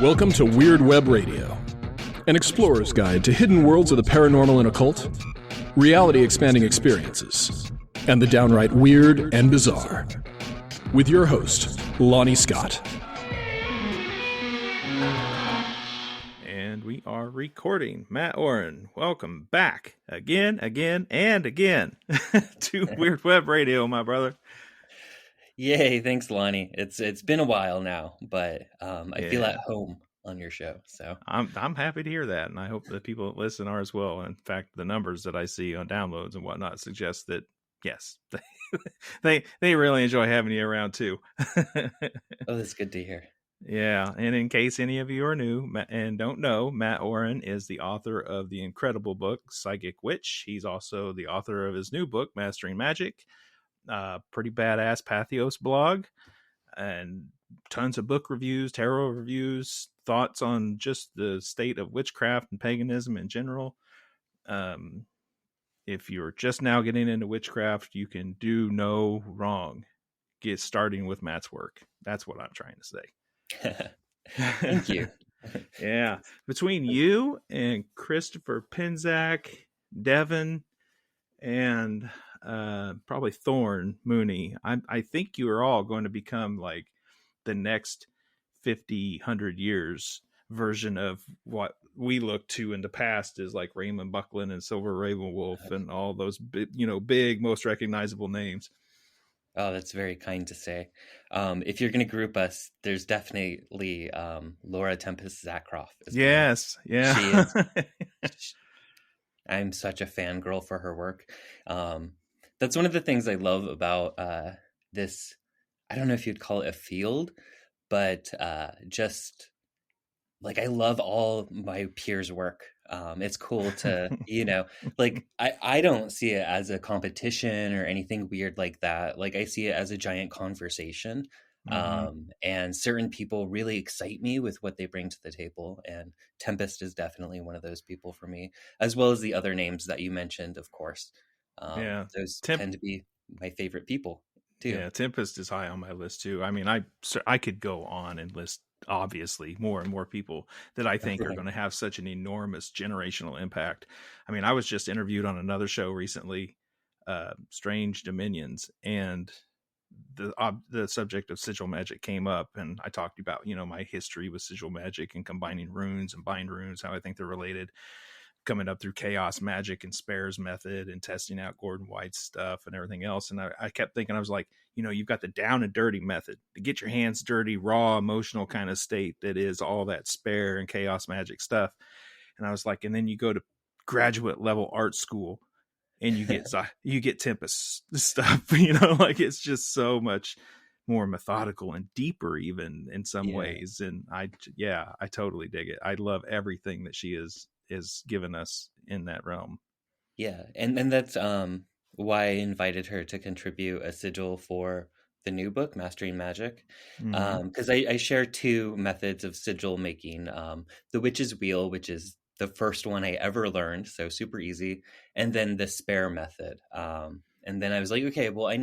Welcome to Weird Web Radio, an explorer's guide to hidden worlds of the paranormal and occult, reality-expanding experiences, and the downright weird and bizarre. With your host, Lonnie Scott. And we are recording. Mat Auryn, welcome back again to Weird Web Radio, my brother. Yay, thanks, Lonnie. It's been a while now, but I feel at home on your show. So I'm happy to hear that, and I hope that people that listen are as well. In fact, the numbers that I see on downloads and whatnot suggest that yes, they really enjoy having you around too. Oh, that's good to hear. Yeah, and in case any of you are new and don't know, Mat Auryn is the author of the incredible book Psychic Witch. He's also the author of his new book, Mastering Magick. Pretty badass Pathos blog, and tons of book reviews, tarot reviews, thoughts on just the state of witchcraft and paganism in general. If you're just now getting into witchcraft, you can do no wrong. Get starting with Matt's work. That's what I'm trying to say. Thank you. Yeah. Between you and Christopher Pinzak, Devin, and probably Thorn Mooney, I think you are all going to become like the next 100 years version of what we look to in the past is like Raymond Buckland and Silver Ravenwolf and all those big most recognizable names. Oh, that's very kind to say. If you're going to group us, there's definitely Laura Tempest Zackroff. Yes, yeah. She is. I'm such a fangirl for her work. That's one of the things I love about this. I don't know if you'd call it a field, but just like I love all my peers' work. It's cool to, like I don't see it as a competition or anything weird like that. Like I see it as a giant conversation. And certain people really excite me with what they bring to the table. And Tempest is definitely one of those people for me, as well as the other names that you mentioned, of course. Those tend to be my favorite people too. Yeah, Tempest is high on my list too. I mean, I could go on and list obviously more and more people that I think are going to have such an enormous generational impact. I mean, I was just interviewed on another show recently, Strange Dominions, and the subject of sigil magic came up, and I talked about my history with sigil magic and combining runes and bind runes, how I think they're related, coming up through chaos magic and spares method and testing out Gordon White's stuff and everything else. And I kept thinking, I was like, you've got the down and dirty method to get your hands dirty, raw, emotional kind of state that is all that spare and chaos magic stuff. And I was like, and then you go to graduate level art school and you get Tempest stuff, like it's just so much more methodical and deeper even in some ways. And I totally dig it. I love everything that she is given us in that realm. Yeah. And that's why I invited her to contribute a sigil for the new book, Mastering Magick. Because I share two methods of sigil making. The Witch's Wheel, which is the first one I ever learned, so super easy. And then the spare method. And then I was like, okay, well,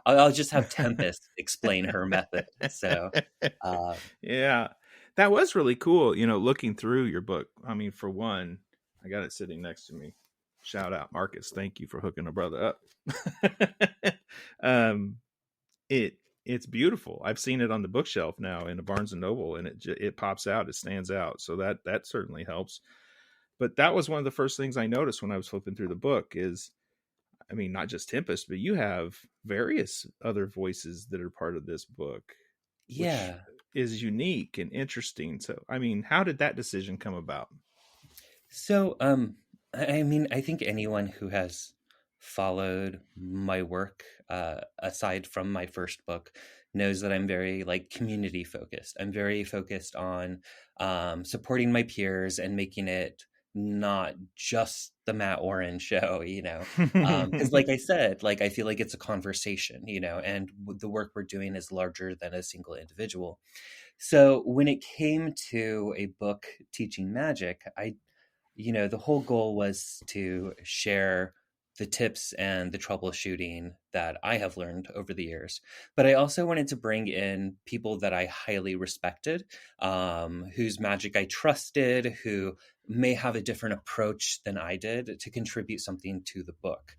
I'll just have Tempest explain her method. So yeah, that was really cool. Looking through your book. I mean, for one, I got it sitting next to me. Shout out Marcus. Thank you for hooking a brother up. It's beautiful. I've seen it on the bookshelf now in a Barnes and Noble, and it pops out. It stands out. So that certainly helps. But that was one of the first things I noticed when I was flipping through the book is, I mean, not just Tempest, but you have various other voices that are part of this book. Yeah. Is unique and interesting. So, I mean, how did that decision come about? So, I mean, I think anyone who has followed my work, aside from my first book, knows that I'm very community focused. I'm very focused on supporting my peers and making it not just the Mat Auryn show, because like I said, I feel like it's a conversation, and the work we're doing is larger than a single individual. So when it came to a book teaching magic, the whole goal was to share the tips and the troubleshooting that I have learned over the years. But I also wanted to bring in people that I highly respected, whose magic I trusted, who may have a different approach than I did, to contribute something to the book.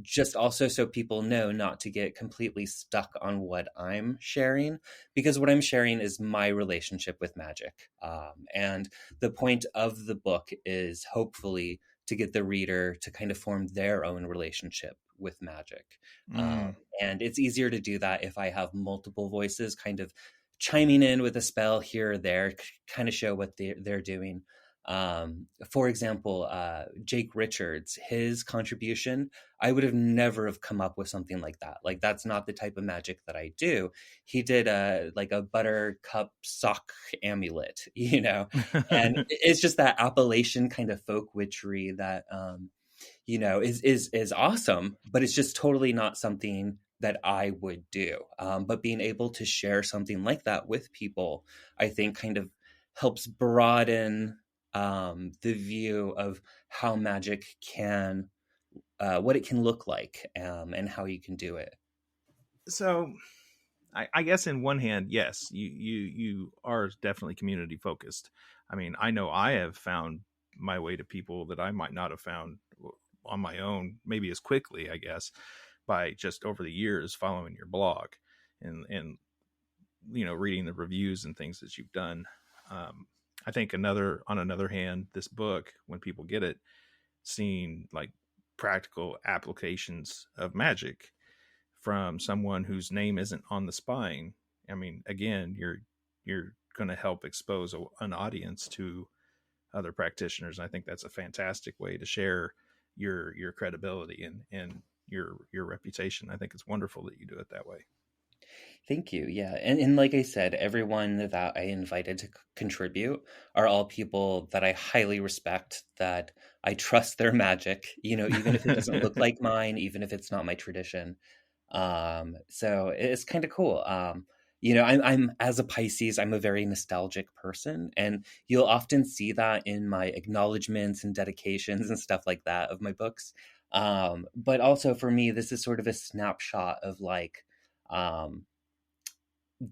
Just also so people know not to get completely stuck on what I'm sharing, because what I'm sharing is my relationship with magic. And the point of the book is hopefully to get the reader to kind of form their own relationship with magic. And it's easier to do that if I have multiple voices kind of chiming in with a spell here or there, kind of show what they're doing. For example, Jake Richards, his contribution, I would have never have come up with something like that. Like, that's not the type of magic that I do. He did a buttercup sock amulet, and it's just that Appalachian kind of folk witchery that, is awesome, but it's just totally not something that I would do. But being able to share something like that with people, I think kind of helps broaden the view of how magic can, what it can look like, and how you can do it. So I guess in one hand, yes, you are definitely community focused. I mean, I know I have found my way to people that I might not have found on my own, maybe as quickly, I guess, by just over the years following your blog and reading the reviews and things that you've done. I think on another hand, this book, when people get it, seeing like practical applications of magic from someone whose name isn't on the spine. I mean, again, you're going to help expose an audience to other practitioners. And I think that's a fantastic way to share your credibility and your reputation. I think it's wonderful that you do it that way. Thank you. Yeah. And like I said, everyone that I invited to contribute are all people that I highly respect, that I trust their magic, even if it doesn't look like mine, even if it's not my tradition. So it's kind of cool. I'm as a Pisces, I'm a very nostalgic person, and you'll often see that in my acknowledgments and dedications and stuff like that of my books. But also for me, this is sort of a snapshot of like,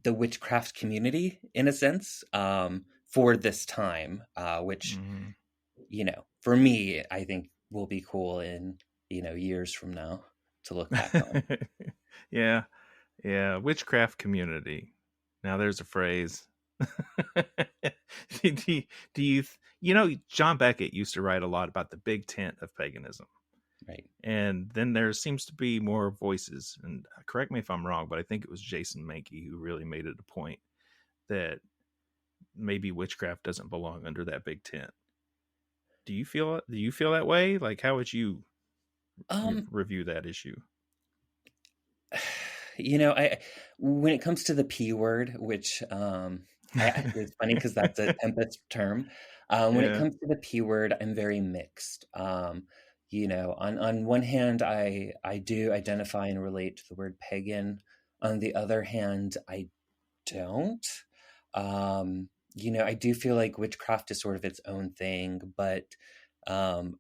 the witchcraft community in a sense, for this time, which, for me, I think will be cool in, years from now to look back on. Yeah. Witchcraft community. Now there's a phrase. do you, John Beckett used to write a lot about the Big Tent of Paganism. Right. And then there seems to be more voices, and correct me if I'm wrong, but I think it was Jason Mankey who really made it a point that maybe witchcraft doesn't belong under that big tent. Do you feel that way? Like, how would you review that issue? When it comes to the P word, which it's funny because that's a Tempest term. When it comes to the P word, I'm very mixed. On one hand, I do identify and relate to the word pagan. On the other hand, I don't. I do feel like witchcraft is sort of its own thing, but I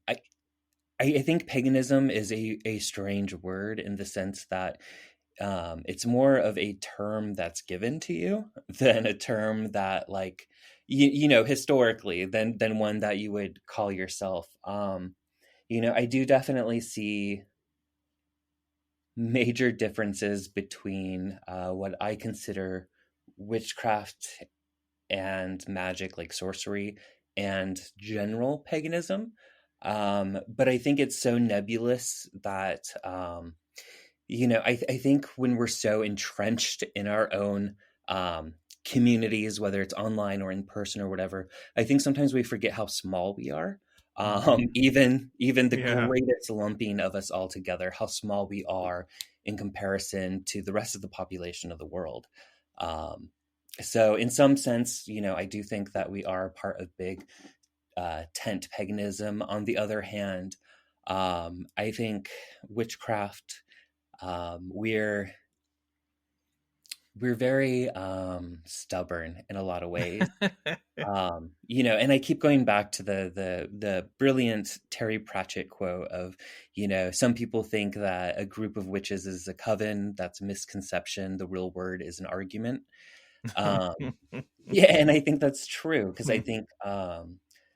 think paganism is a strange word in the sense that it's more of a term that's given to you than a term that, like, historically, than one that you would call yourself. I do definitely see major differences between what I consider witchcraft and magic, like sorcery, and general paganism. But I think it's so nebulous that, I think when we're so entrenched in our own communities, whether it's online or in person or whatever, I think sometimes we forget how small we are. Even the greatest lumping of us all together, how small we are in comparison to the rest of the population of the world. So in some sense, I do think that we are part of Big Tent Paganism. On the other hand, I think witchcraft, we're we're very stubborn in a lot of ways. And I keep going back to the brilliant Terry Pratchett quote of, some people think that a group of witches is a coven. That's a misconception. The real word is an argument. Um, yeah, and I think that's true, because I think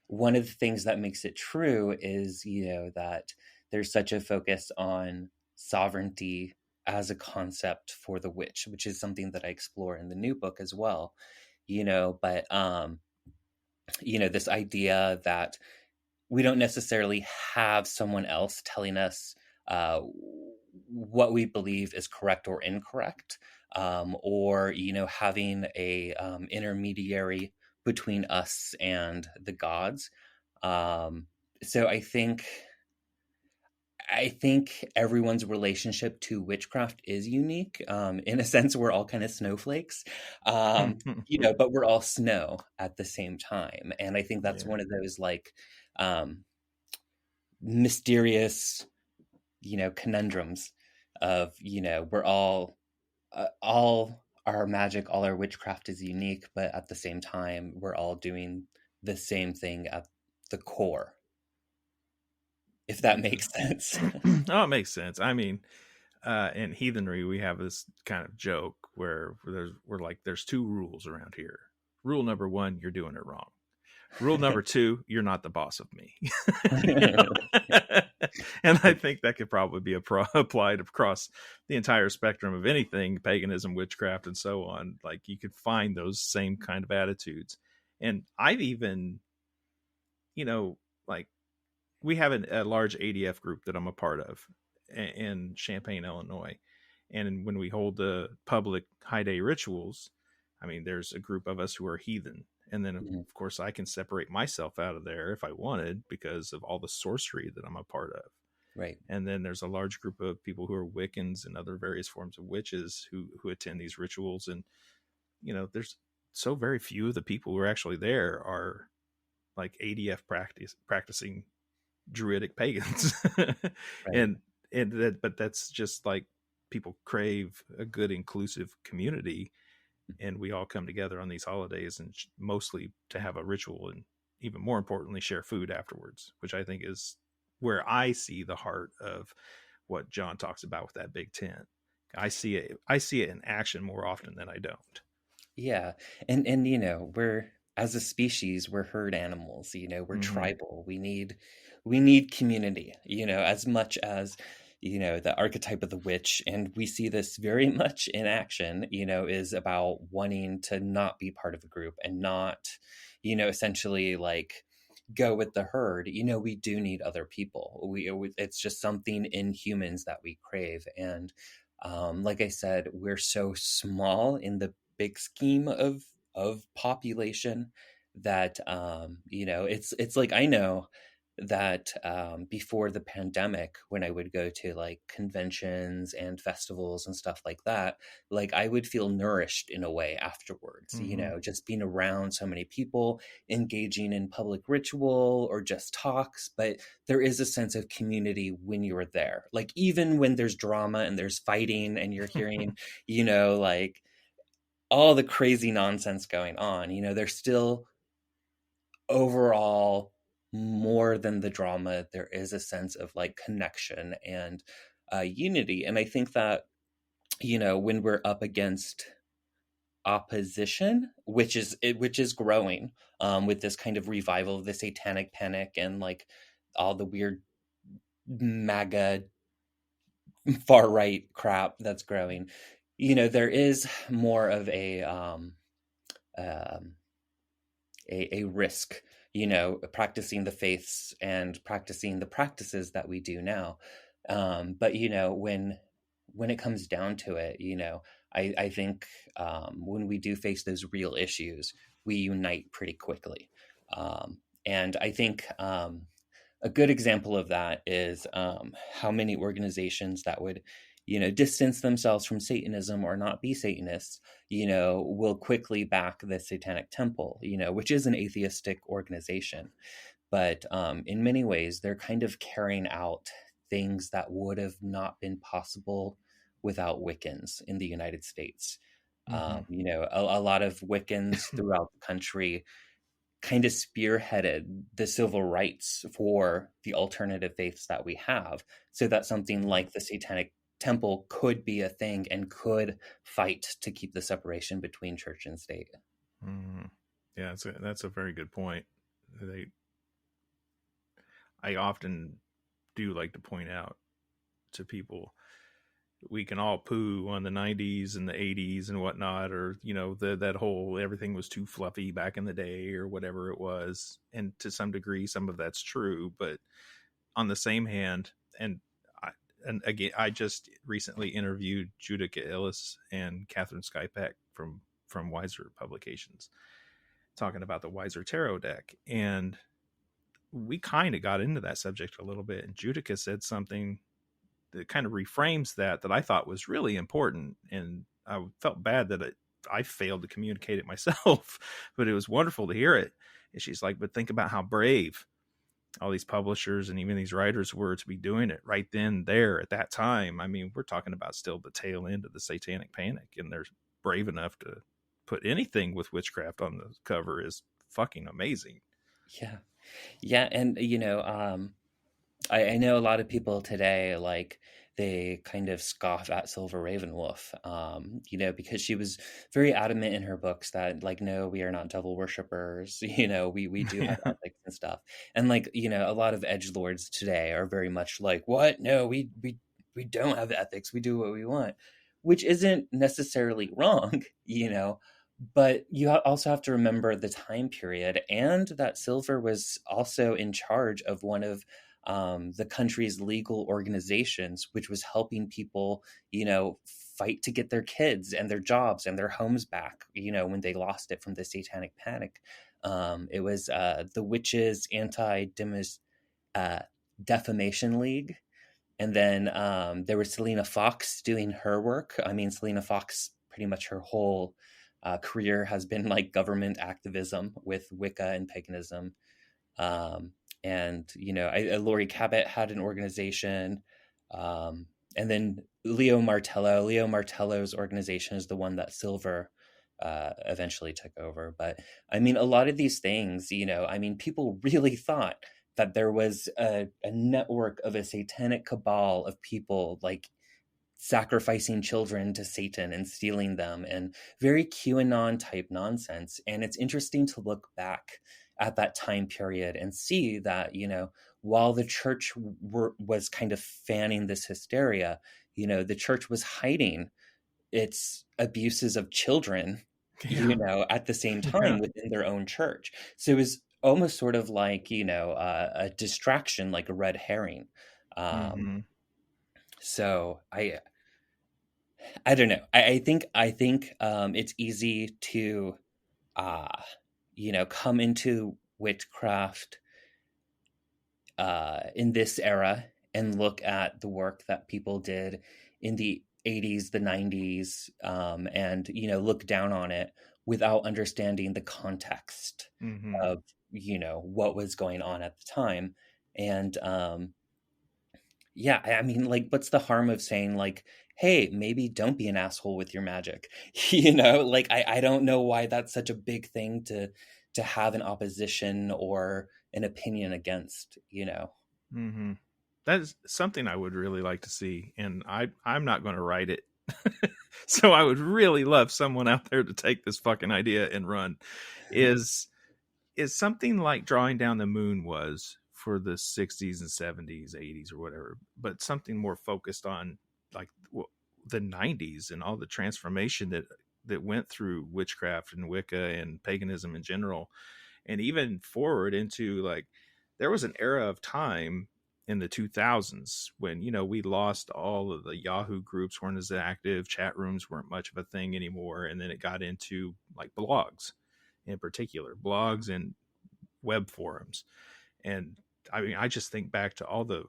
one of the things that makes it true is, that there's such a focus on sovereignty as a concept for the witch, which is something that I explore in the new book as well. But this idea that we don't necessarily have someone else telling us what we believe is correct or incorrect, or having a intermediary between us and the gods. So I think everyone's relationship to witchcraft is unique. In a sense, we're all kind of snowflakes, but we're all snow at the same time. And I think that's Yeah. one of those mysterious, conundrums of, we're all our magic, all our witchcraft is unique, but at the same time, we're all doing the same thing at the core. If that makes sense. Oh, it makes sense. I mean, in heathenry, we have this kind of joke where we're like, there's two rules around here. Rule number one, you're doing it wrong. Rule number two, you're not the boss of me. And I think that could probably be applied across the entire spectrum of anything, paganism, witchcraft, and so on. Like, you could find those same kind of attitudes. And I've even, like, we have a large ADF group that I'm a part of in Champaign, Illinois. And when we hold the public high day rituals, I mean, there's a group of us who are heathen. And then, of course, I can separate myself out of there if I wanted, because of all the sorcery that I'm a part of. Right. And then there's a large group of people who are Wiccans and other various forms of witches who attend these rituals. And, there's so very few of the people who are actually there are like ADF practicing druidic pagans. Right. But that's just like, people crave a good inclusive community, and we all come together on these holidays, and mostly to have a ritual, and even more importantly, share food afterwards, which I think is where I see the heart of what John talks about with that big tent. I see it in action more often than I don't. Yeah. And we're, as a species, we're herd animals, we're tribal. We need community, as much as, the archetype of the witch. And we see this very much in action, is about wanting to not be part of a group and not, essentially like go with the herd. We do need other people. It's just something in humans that we crave. And like I said, we're so small in the big scheme of population that it's like, I know that before the pandemic, when I would go to like conventions and festivals and stuff like that, like I would feel nourished in a way afterwards, just being around so many people, engaging in public ritual or just talks. But there is a sense of community when you're there, like even when there's drama and there's fighting and you're hearing, like all the crazy nonsense going on, there's still overall, more than the drama, there is a sense of like connection and unity. And I think that, when we're up against opposition, which is growing, with this kind of revival of the satanic panic and like all the weird MAGA far right crap that's growing, there is more of a risk, practicing the faiths and practicing the practices that we do now. But when it comes down to it, I think when we do face those real issues, we unite pretty quickly. And I think a good example of that is how many organizations that would distance themselves from Satanism or not be Satanists, will quickly back the Satanic Temple, which is an atheistic organization. But in many ways, they're kind of carrying out things that would have not been possible without Wiccans in the United States. Mm-hmm. A lot of Wiccans throughout the country kind of spearheaded the civil rights for the alternative faiths that we have, so that something like the Satanic Temple could be a thing and could fight to keep the separation between church and state. Mm-hmm. Yeah, that's a very good point. I often do like to point out to people, we can all poo on the 90s and the 80s and whatnot, or that whole everything was too fluffy back in the day or whatever it was, and to some degree some of that's true, but on the same hand, and again, I just recently interviewed Judica Illes and Catherine Skypeck from Wiser Publications, talking about the Wiser Tarot deck, and we kind of got into that subject a little bit, and Judica said something that kind of reframes that I thought was really important, and I felt bad that I failed to communicate it myself, but it was wonderful to hear it. And she's like, but think about how brave all these publishers and even these writers were to be doing it right then, there, at that time. I mean, we're talking about still the tail end of the Satanic Panic, and they're brave enough to put anything with witchcraft on the cover is fucking amazing. Yeah. And, I know a lot of people today, like, they kind of scoff at Silver Ravenwolf, because she was very adamant in her books that, like, no, we are not devil worshippers. We do have ethics and stuff. And, like, a lot of edgelords today are very much like, what? No, we don't have ethics. We do what we want, which isn't necessarily wrong, but you also have to remember the time period, and that Silver was also in charge of one of the country's legal organizations, which was helping people, fight to get their kids and their jobs and their homes back, when they lost it from the Satanic Panic. It was the Witches Defamation League. And then there was Selena Fox doing her work. I mean, Selena Fox, pretty much her whole career has been like government activism with Wicca and paganism. And, Laurie Cabot had an organization. And then Leo Martello's organization is the one that Silver eventually took over. But I mean, a lot of these things, people really thought that there was a network of a satanic cabal of people, like, sacrificing children to Satan and stealing them, and very QAnon type nonsense. And it's interesting to look back at that time period and see that, while the church was kind of fanning this hysteria, the church was hiding its abuses of children, at the same time within their own church. So it was almost sort of like, a distraction, like a red herring. So I don't know. I think it's easy to, come into witchcraft in this era and look at the work that people did in the 80s, the 90s, and, look down on it without understanding the context of, what was going on at the time. And, I mean, like, what's the harm of saying, like, hey, maybe don't be an asshole with your magic? Like, I don't know why that's such a big thing to have an opposition or an opinion against, That is something I would really like to see, and I'm not going to write it. So I would really love someone out there to take this fucking idea and run. Is something like Drawing Down the Moon was for the 60s and 70s, 80s or whatever, but something more focused on, like, the 90s and all the transformation that went through witchcraft and Wicca and paganism in general, and even forward into, like, there was an era of time in the 2000s when, we lost all of the Yahoo groups, weren't as active, chat rooms weren't much of a thing anymore, and then it got into, like, blogs, in particular blogs and web forums. And I mean, I just think back to all the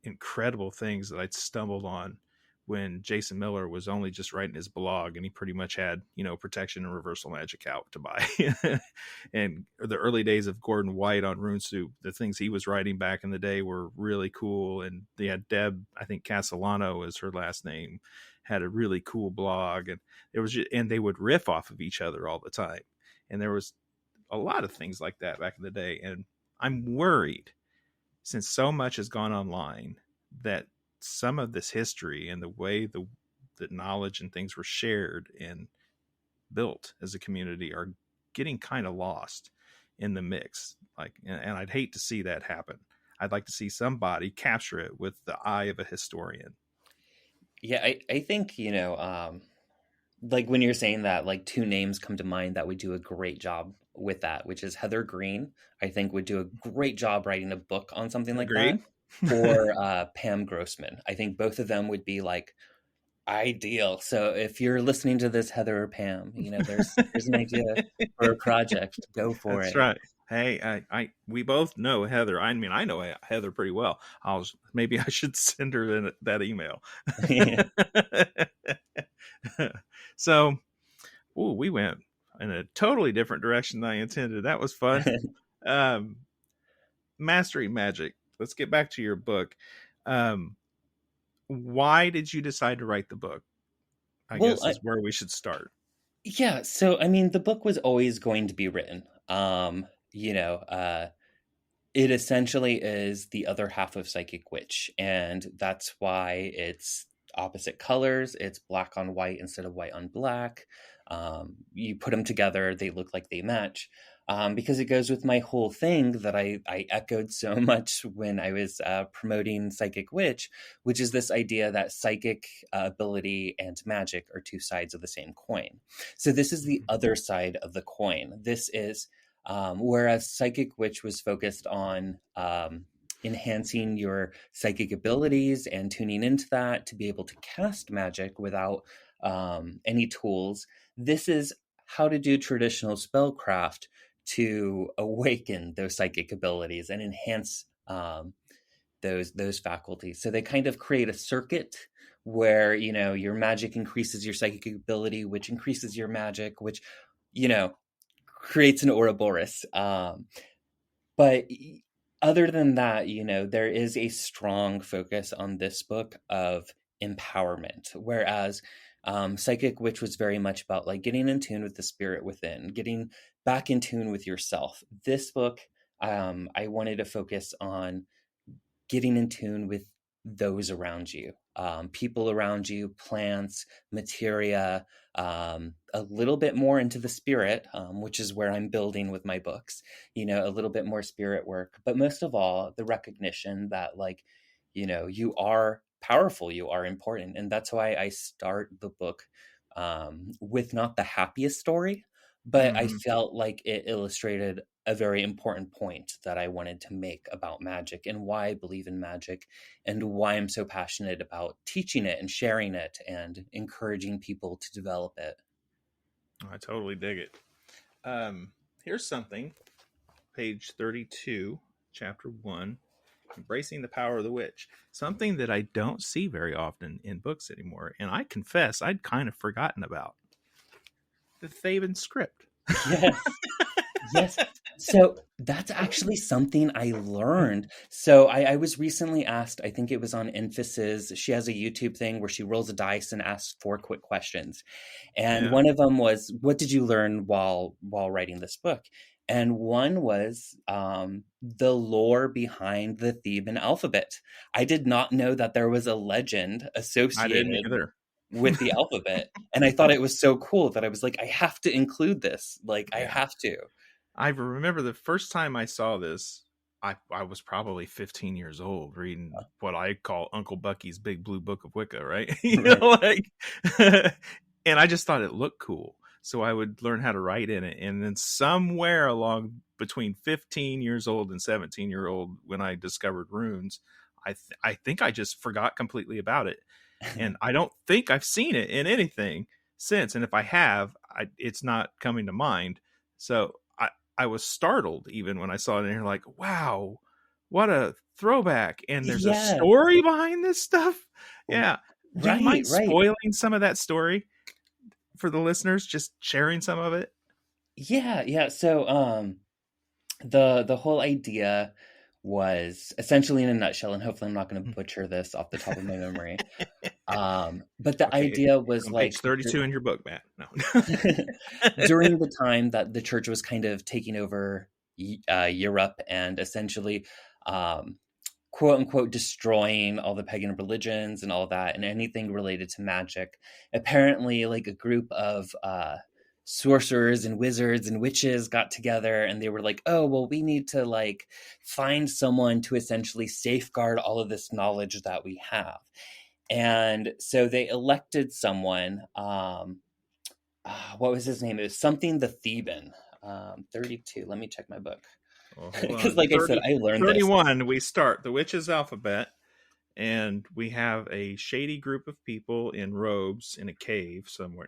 incredible things that I'd stumbled on when Jason Miller was only just writing his blog, and he pretty much had, Protection and Reversal Magic out to buy. And the early days of Gordon White on RuneSoup, the things he was writing back in the day were really cool. And they had Deb, I think Castellano is her last name, had a really cool blog, and and they would riff off of each other all the time. And there was a lot of things like that back in the day. And I'm worried, since so much has gone online, that some of this history and the way that knowledge and things were shared and built as a community are getting kind of lost in the mix. And I'd hate to see that happen. I'd like to see somebody capture it with the eye of a historian. Yeah, I think, like when you're saying that, like two names come to mind that would do a great job with that, which is Heather Green, I think would do a great job writing a book on something like Agreed. that. Or Pam Grossman. I think both of them would be like ideal. So if you're listening to this, Heather or Pam, there's an idea for a project. Go for That's it. right. Hey, we both know Heather. I mean, I know Heather pretty well. Maybe I should send her that email. So, we went in a totally different direction than I intended. That was fun. Mastering Magick. Let's get back to your book. Why did you decide to write the book? I guess is where we should start. Yeah. So, I mean, the book was always going to be written. It essentially is the other half of Psychic Witch, and that's why it's opposite colors. It's black on white instead of white on black. You put them together, they look like they match, because it goes with my whole thing that I echoed so much when I was promoting Psychic Witch, which is this idea that psychic ability and magic are two sides of the same coin. So this is the other side of the coin. This is whereas Psychic Witch was focused on enhancing your psychic abilities and tuning into that to be able to cast magic without any tools. This is how to do traditional spellcraft to awaken those psychic abilities and enhance those faculties. So they kind of create a circuit where, your magic increases your psychic ability, which increases your magic, which, creates an Ouroboros. But other than that, there is a strong focus on this book of empowerment, whereas Psychic Witch was very much about like getting in tune with the spirit within, getting back in tune with yourself. This book, I wanted to focus on getting in tune with those around you, people around you, plants, materia, a little bit more into the spirit, which is where I'm building with my books, a little bit more spirit work, but most of all, the recognition that you are powerful, you are important. And that's why I start the book with not the happiest story, but I felt like it illustrated a very important point that I wanted to make about magic and why I believe in magic and why I'm so passionate about teaching it and sharing it and encouraging people to develop it. I totally dig it. Here's something, page 32, chapter 1, Embracing the Power of the Witch. Something that I don't see very often in books anymore, and I confess I'd kind of forgotten about. The Thaven script. Yes. Yes. So that's actually something I learned. So I was recently asked, I think it was on Infuses. She has a YouTube thing where she rolls a dice and asks 4 quick questions. And one of them was, what did you learn while writing this book? And one was the lore behind the Theban alphabet. I did not know that there was a legend associated with the alphabet. And I thought it was so cool that I was like, I have to include this. I have to. I remember the first time I saw this, I was probably 15 years old reading what I call Uncle Bucky's Big Blue Book of Wicca, right? And I just thought it looked cool. So I would learn how to write in it. And then somewhere along between 15 years old and 17-year-old, when I discovered runes, I think I just forgot completely about it. And I don't think I've seen it in anything since. And if I have, it's not coming to mind. So I was startled even when I saw it in here, like, wow, what a throwback. And there's a story behind this stuff. Yeah. Do you mind spoiling some of that story for the listeners, just sharing some of it? Yeah. So the whole idea was essentially, in a nutshell, and hopefully I'm not going to butcher this off the top of my memory. But the Okay, idea was on like page 32 in your book, Matt. No. during the time that the church was kind of taking over Europe and essentially, quote unquote, destroying all the pagan religions and all that and anything related to magic. Apparently, like a group of sorcerers and wizards and witches got together and they were like, oh, well, we need to like find someone to essentially safeguard all of this knowledge that we have. And so they elected someone. What was his name? It was something the Theban. 32. Let me check my book. Well, Because like I said, I learned 31, we start the witch's alphabet, and we have a shady group of people in robes in a cave somewhere.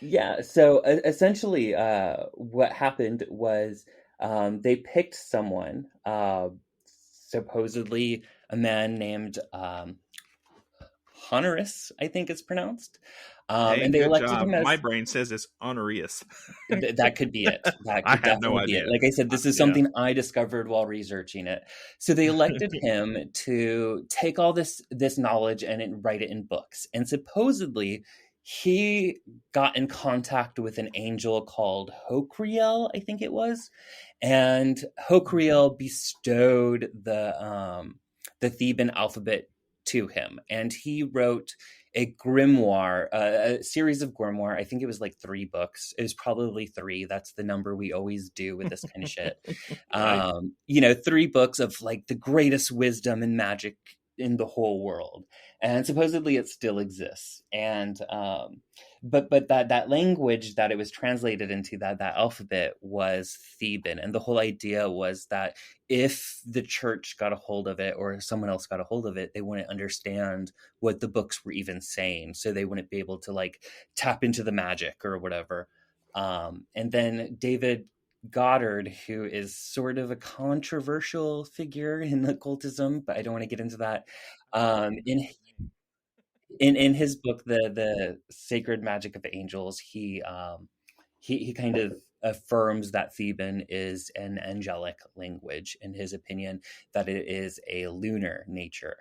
Yeah. So essentially, what happened was they picked someone, supposedly a man named Honoris, I think it's pronounced. Hey, And they good elected job. him as... My brain says it's honorius. That could be it. That I could have no definitely be it. idea. Like I said, this is something I discovered while researching it. So they elected him to take all this knowledge and write it in books. And supposedly he got in contact with an angel called Hokriel, I think it was. And Hokriel bestowed the Theban alphabet to him. And he wrote a grimoire, a series of grimoire. I think it was like 3 books. It was probably 3. That's the number we always do with this kind of shit. Right. 3 books of like the greatest wisdom and magic in the whole world. And supposedly it still exists. And but that language that it was translated into, that alphabet, was Theban. And the whole idea was that if the church got a hold of it or someone else got a hold of it, they wouldn't understand what the books were even saying. So they wouldn't be able to like tap into the magic or whatever. And then David Goddard, who is sort of a controversial figure in occultism, but I don't want to get into that. In his book, the Sacred Magic of the Angels, he kind of affirms that Theban is an angelic language, in his opinion, that it is a lunar nature.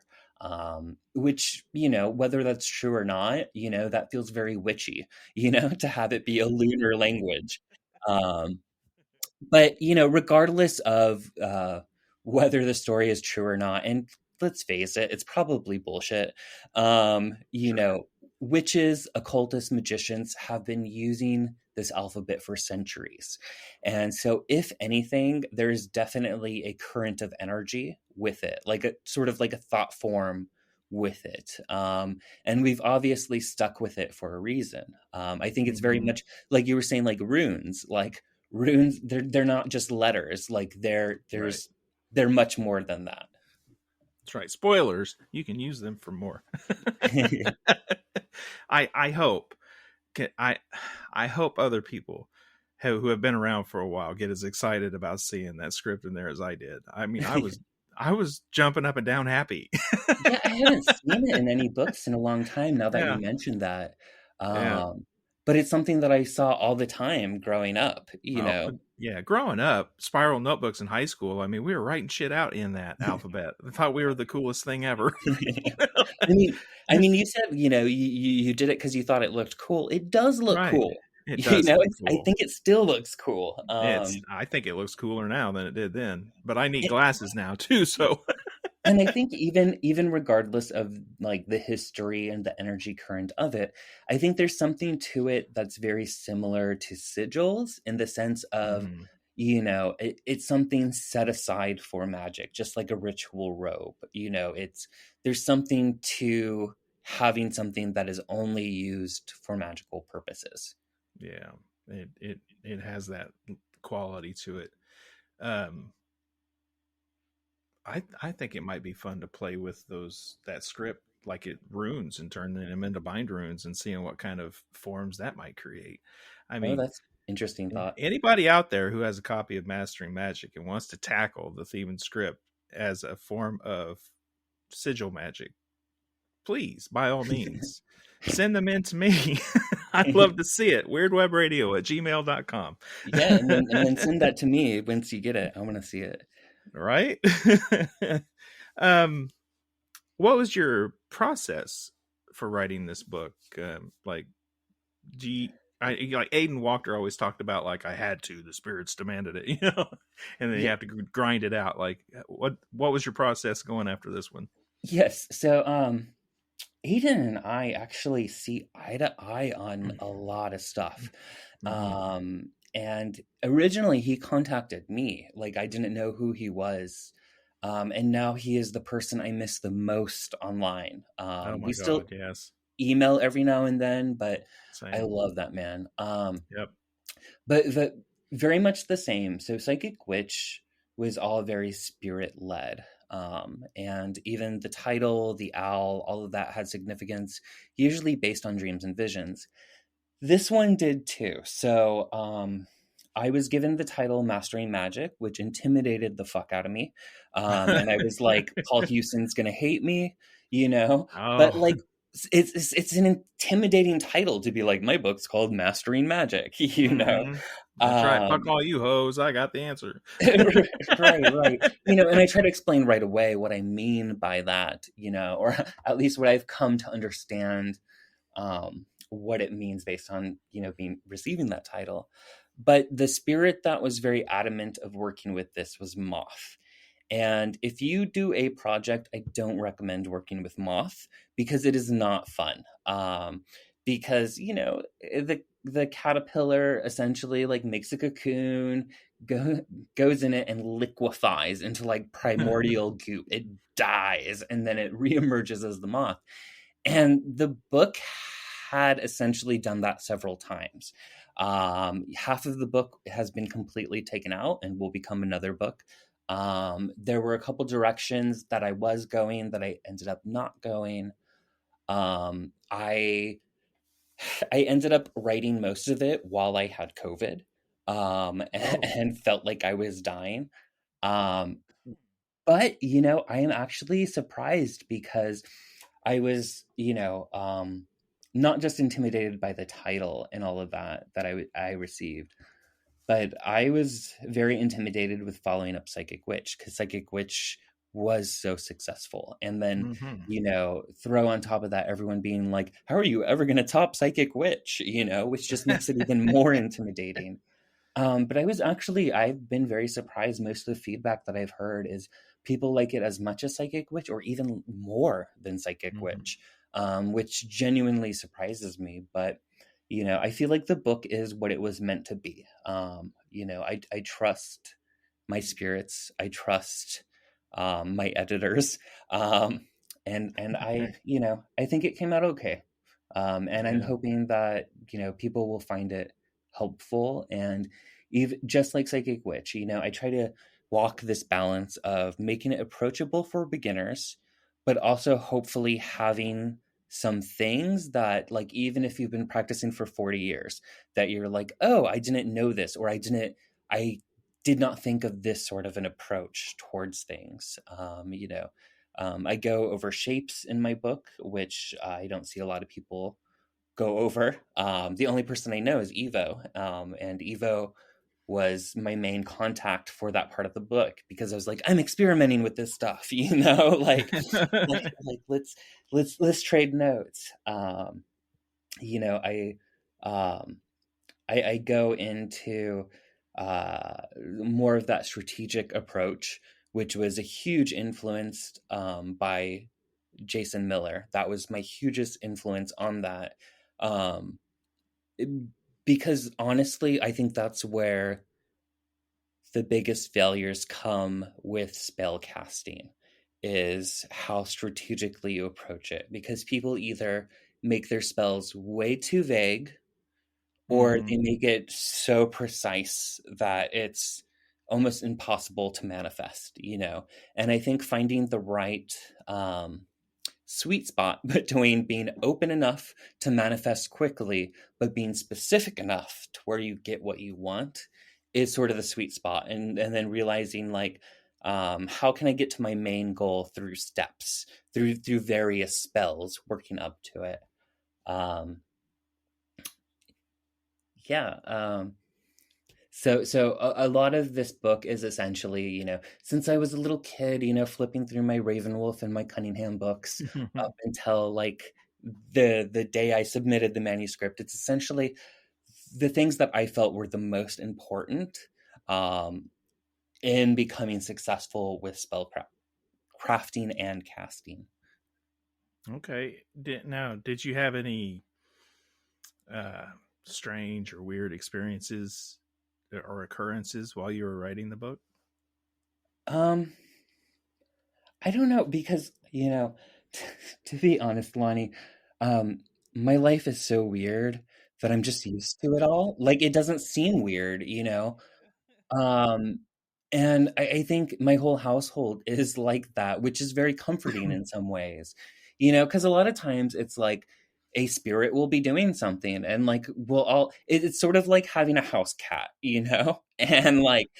Which, whether that's true or not, that feels very witchy, to have it be a lunar language. But, regardless of whether the story is true or not, and let's face it, it's probably bullshit. Witches, occultists, magicians have been using this alphabet for centuries. And so if anything, there's definitely a current of energy with it, like a sort of like a thought form with it. And we've obviously stuck with it for a reason. I think it's very much like you were saying, like runes, they're not just letters, like they're much more than that. That's right. Spoilers, you can use them for more. I hope other people who have been around for a while get as excited about seeing that script in there as I did. I mean, I was jumping up and down happy. Yeah, I haven't seen it in any books in a long time now that you mentioned that. But it's something that I saw all the time growing up, know. Yeah, growing up, spiral notebooks in high school, I mean, we were writing shit out in that alphabet. I thought we were the coolest thing ever. I mean, you said, you did it because you thought it looked cool. It does look cool. It does look cool. I think it still looks cool. I think it looks cooler now than it did then. But I need glasses now too, so... And I think even regardless of like the history and the energy current of it, I think there's something to it that's very similar to sigils in the sense of, it's something set aside for magic, just like a ritual robe. There's something to having something that is only used for magical purposes. Yeah, it has that quality to it. I think it might be fun to play with that script, like runes, and turning them into bind runes and seeing what kind of forms that might create. I mean, that's interesting thought. Anybody out there who has a copy of Mastering Magick and wants to tackle the Theban script as a form of sigil magic, please, by all means, send them in to me. I'd love to see it. weirdwebradio@gmail.com. Yeah, and then send that to me once you get it. I want to see it. Right? what was your process for writing this book? Like, like Aiden Walker always talked about, like, I had to, the spirits demanded it, and then you Yeah. have to grind it out. Like, what was your process going after this one? Yes. So, Aiden and I actually see eye to eye on a lot of stuff. And originally he contacted me, like I didn't know who he was. And now he is the person I miss the most online. Oh my We still God, yes. email every now and then, but I Same. love that man. Yep. But very much the same. So Psychic Witch was all very spirit led. And even the title, the owl, all of that had significance, usually based on dreams and visions. This one did too. So I was given the title Mastering Magick, which intimidated the fuck out of me. And I was like, Paul Huston's going to hate me, but Oh, like, it's an intimidating title to be like, my book's called Mastering Magick, that's right. Fuck Um, all you hoes. I got the answer. right. And I try to explain right away what I mean by that, or at least what I've come to understand, what it means based on, receiving that title. But the spirit that was very adamant of working with this was Moth. And if you do a project, I don't recommend working with Moth because it is not fun. Because the caterpillar essentially like makes a cocoon, goes in it and liquefies into like primordial goop. It dies and then it reemerges as the moth. And the book had essentially done that several times. Half of the book has been completely taken out and will become another book. There were a couple directions that I was going that I ended up not going. I ended up writing most of it while I had COVID, and felt like I was dying. Um, but I am actually surprised because I was, not just intimidated by the title and all of that I received, but I was very intimidated with following up Psychic Witch because Psychic Witch was so successful. And then, throw on top of that, everyone being like, how are you ever going to top Psychic Witch? Which just makes it even more intimidating. But I've been very surprised. Most of the feedback that I've heard is people like it as much as Psychic Witch or even more than Psychic Witch, which genuinely surprises me. But, I feel like the book is what it was meant to be. I trust my spirits. I trust my editors. And I think it came out okay. And I'm hoping that, people will find it helpful. And even just like Psychic Witch, I try to walk this balance of making it approachable for beginners, but also hopefully having some things that, like, even if you've been practicing for 40 years, that you're like, oh, I didn't know this, or I did not think of this sort of an approach towards things. I go over shapes in my book, which I don't see a lot of people go over. The only person I know is Evo, and Evo was my main contact for that part of the book because I was like, I'm experimenting with this stuff, like let's trade notes. I go into more of that strategic approach, which was a huge influence by Jason Miller. That was my hugest influence on that. Because honestly, I think that's where the biggest failures come with spellcasting, is how strategically you approach it. Because people either make their spells way too vague, or they make it so precise that it's almost impossible to manifest, And I think finding the right sweet spot between being open enough to manifest quickly, but being specific enough to where you get what you want is sort of the sweet spot. And then realizing, like, how can I get to my main goal through steps, through various spells, working up to it. So a lot of this book is essentially, since I was a little kid, flipping through my Ravenwolf and my Cunningham books up until like the day I submitted the manuscript. It's essentially the things that I felt were the most important um, in becoming successful with crafting and casting. Okay. Did you have any uh, strange or weird experiences or occurrences while you were writing the book? Um, I don't know because, to be honest, Lonnie, um, my life is so weird that I'm just used to it all. Like it doesn't seem weird. Um, and I think my whole household is like that, which is very comforting in some ways, because a lot of times it's like a spirit will be doing something and like it's sort of like having a house cat, and like,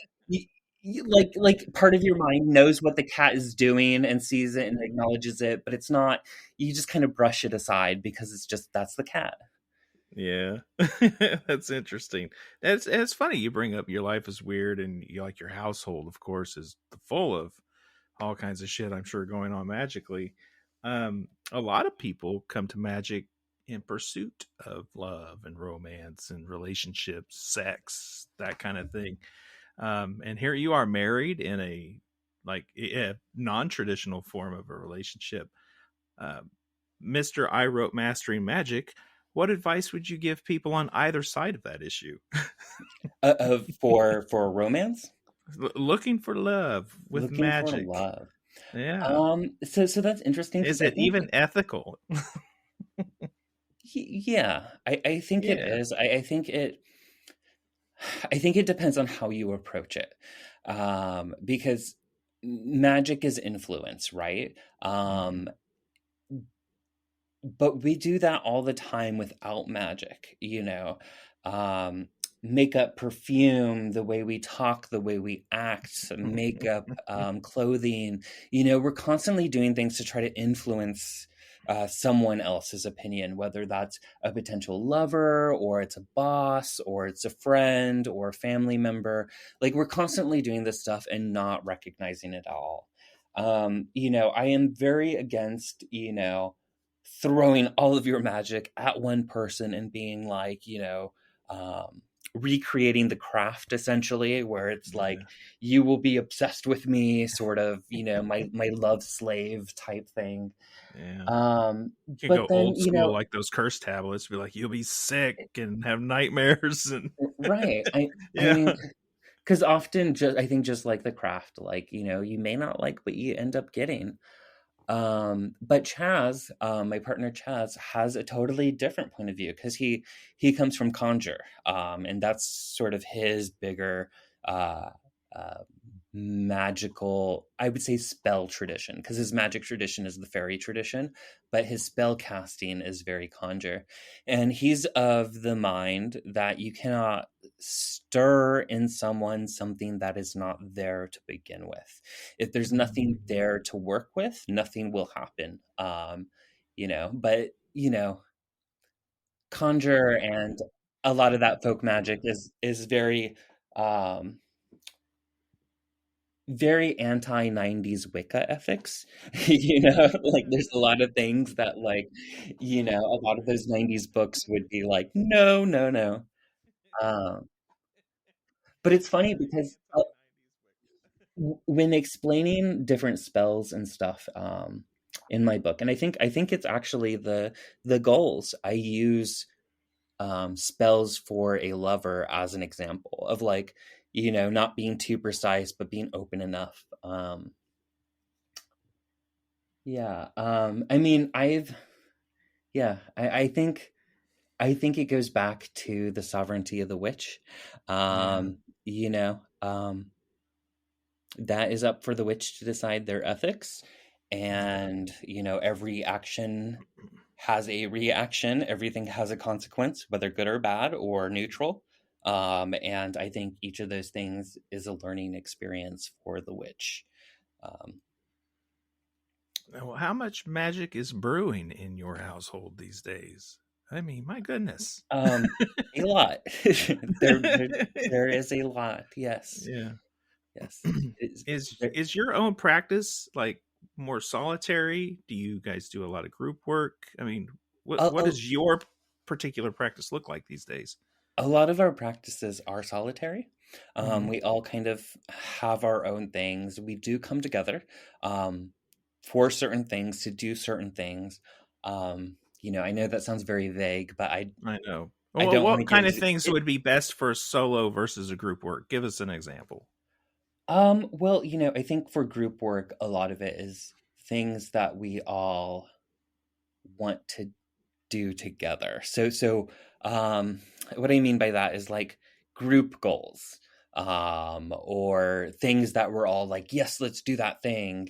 like part of your mind knows what the cat is doing and sees it and acknowledges it, but it's not, you just kind of brush it aside because that's the cat. Yeah, that's interesting. It's funny you bring up your life is weird, and you like your household, of course, is full of all kinds of shit. I'm sure going on magically. A lot of people come to magic in pursuit of love and romance and relationships, sex, that kind of thing. And here you are married in a non-traditional form of a relationship. Um, Mr. I wrote Mastering Magick. What advice would you give people on either side of that issue? For romance, Looking for love with looking for magic. love. Yeah. So that's interesting Is because I it think, even ethical? yeah, I think it Yeah. is. I think it depends on how you approach it, because magic is influence, right? Mhm. But we do that all the time without magic. Um, Makeup, perfume, the way we talk, the way we act, makeup, clothing. We're constantly doing things to try to influence someone else's opinion, whether that's a potential lover, or it's a boss, or it's a friend, or a family member. Like we're constantly doing this stuff and not recognizing it all. I am very against, throwing all of your magic at one person and being like, um, recreating the craft essentially, where it's like Yeah. you will be obsessed with me, sort of, my love slave type thing. Yeah. Um, You can go but then, old school like those curse tablets, be like, you'll be sick and have nightmares and right. I yeah. mean, because often I think just like the craft, like, you may not like what you end up getting. But Chaz, my partner Chaz, has a totally different point of view because he comes from conjure, and that's sort of his bigger uh, uh, magical, I would say, spell tradition, because his magic tradition is the fairy tradition, but his spell casting is very conjure, and he's of the mind that you cannot stir in someone something that is not there to begin with. If there's nothing there to work with, nothing will happen. But conjure and a lot of that folk magic is very um very anti 90s Wicca ethics. Like there's a lot of things that, like, a lot of those 90s books would be like, no, no, no. Um, but it's funny because when explaining different spells and stuff, in my book, and I think it's actually the goals. I use spells for a lover as an example of, like, not being too precise but being open enough. Yeah. I mean, yeah, I think it goes back to the sovereignty of the witch. Yeah. Um, you know, um, that is up for the witch to decide their ethics. And, every action has a reaction, everything has a consequence, whether good or bad or neutral. And I think each of those things is a learning experience for the witch. Um, Well, how much magic is brewing in your household these days? I mean, my goodness. A lot. There is a lot. Yes. Yeah. Yes. There, Is your own practice like more solitary? Do you guys do a lot of group work? I mean, a, what a, does your particular practice look like these days? a lot of our practices are solitary. Hmm. We all kind of have our own things. We do come together um, for certain things to do certain things. I know that sounds very vague, but I know. I Well, don't want to what give kind of things it. would be best for solo versus a group work? Give us an example. Well, I think for group work, a lot of it is things that we all want to do together. So, what I mean by that is like group goals, or things that we're all like, yes, let's do that thing,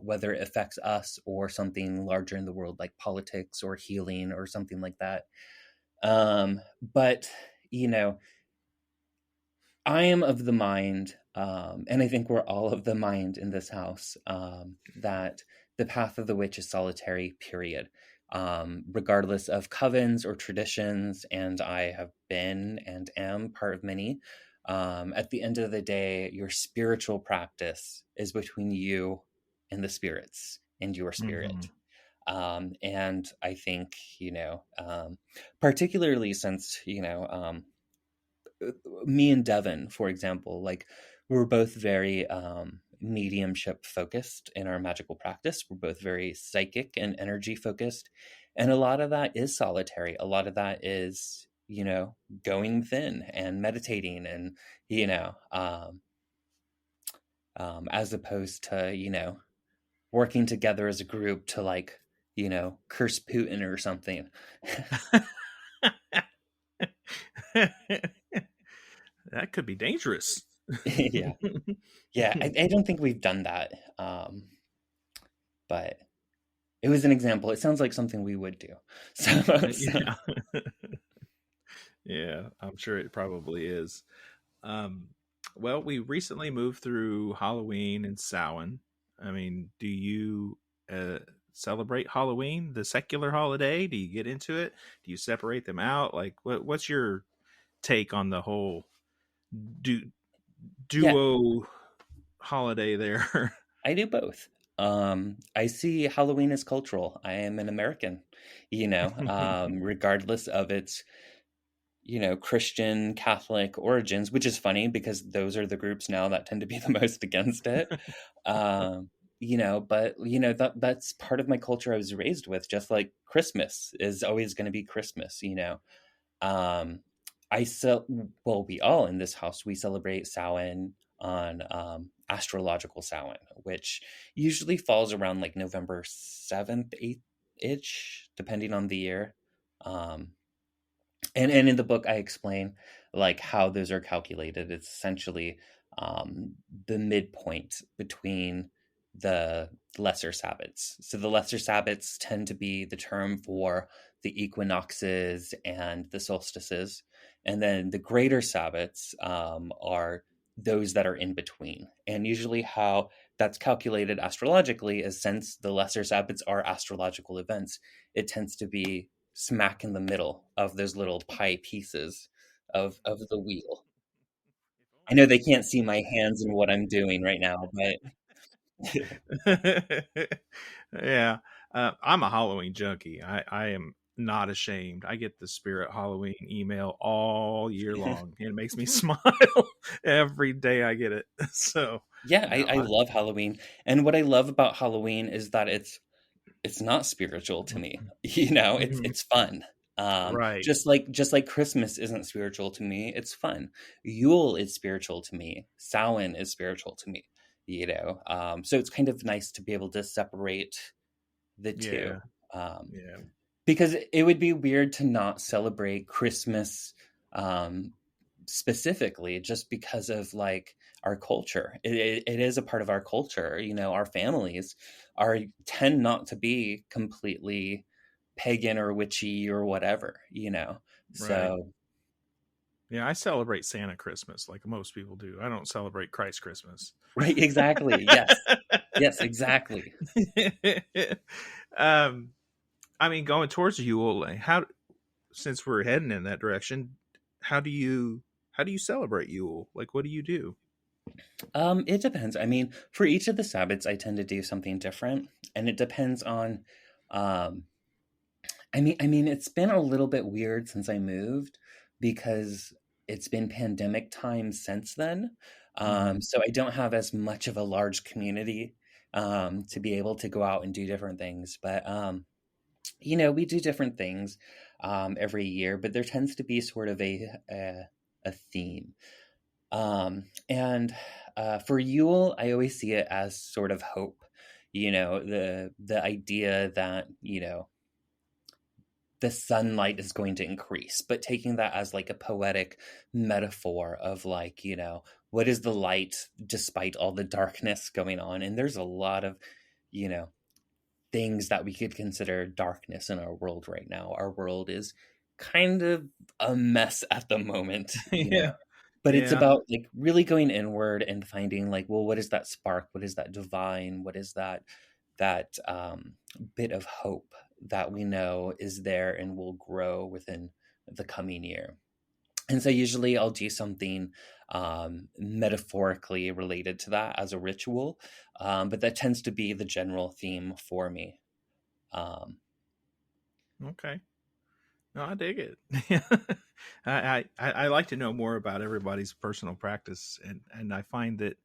whether it affects us or something larger in the world, like politics or healing or something like that. But, you know, I am of the mind, and I think we're all of the mind in this house, that the path of the witch is solitary, period. Regardless of covens or traditions, and I have been and am part of many. At the end of the day, your spiritual practice is between you and the spirits and your Hmm. spirit. And I think, particularly since, me and Devin, for example, like we're both very mediumship focused in our magical practice. We're both very psychic and energy focused. And a lot of that is solitary. A lot of that is, going within and meditating and, as opposed to, working together as a group to like, curse Putin or something. That could be dangerous. Yeah. Yeah. I don't think we've done that. But it was an example. It sounds like something we would do. So Yeah. Yeah, I'm sure it probably is. Um, well, we recently moved through Halloween and Samhain. I mean, do you uh, celebrate Halloween, the secular holiday? Do you get into it? Do you separate them out? Like, what's your take on the whole du- yeah, duo holiday there? I do both. I see Halloween as cultural. I am an American, regardless of its, Christian, Catholic origins, which is funny because those are the groups now that tend to be the most against it. But that's part of my culture I was raised with, just like Christmas is always going to be Christmas. Um, well, we all in this house, we celebrate Samhain on astrological Samhain, which usually falls around like November 7th, 8th ish, depending on the year. Um, and in the book, I explain like how those are calculated. It's essentially um, the midpoint between the lesser Sabbats. So the lesser Sabbats tend to be the term for the equinoxes and the solstices, and then the greater Sabbats are those that are in between. And usually, how that's calculated astrologically is since the lesser Sabbats are astrological events, it tends to be smack in the middle of those little pie pieces of the wheel. I know they can't see my hands and what I'm doing right now, but Yeah, I'm a Halloween junkie. I am not ashamed. I get the Spirit Halloween email all year long. It makes me smile every day I get it. So, yeah, no, I love Halloween. And what I love about Halloween is that it's not spiritual to me. It's Mhm. it's fun. Right. Just like Christmas isn't spiritual to me, it's fun. Yule is spiritual to me. Samhain is spiritual to me. So it's kind of nice to be able to separate the two. Yeah. Um, Yeah. because it would be weird to not celebrate Christmas um, specifically just because of like our culture. It is a part of our culture. Our families are tend not to be completely pagan or witchy or whatever. Right. So Yeah, I celebrate Santa Christmas like most people do. I don't celebrate Christ Christmas. right, exactly. Yes, exactly. um, I mean, going towards Yule, like, since we're heading in that direction, how do you celebrate Yule? Like, what do you do? It depends. I mean, for each of the Sabbats, I tend to do something different, and it depends on. Um, I mean, it's been a little bit weird since I moved because it's been pandemic time since then. So I don't have as much of a large community to be able to go out and do different things. But we do different things every year, but there tends to be sort of a theme. And for Yule, I always see it as sort of hope. The idea that the sunlight is going to increase, but taking that as like a poetic metaphor of like, what is the light despite all the darkness going on? And there's a lot of, things that we could consider darkness in our world right now. Our world is kind of a mess at the moment, Yeah. but it's Yeah. about like really going inward and finding like, well, what is that spark? What is that divine? What is that bit of hope that we know is there and will grow within the coming year? And so usually I'll do something metaphorically related to that as a ritual, but that tends to be the general theme for me. Okay. No, I dig it. I like to know more about everybody's personal practice, and I find that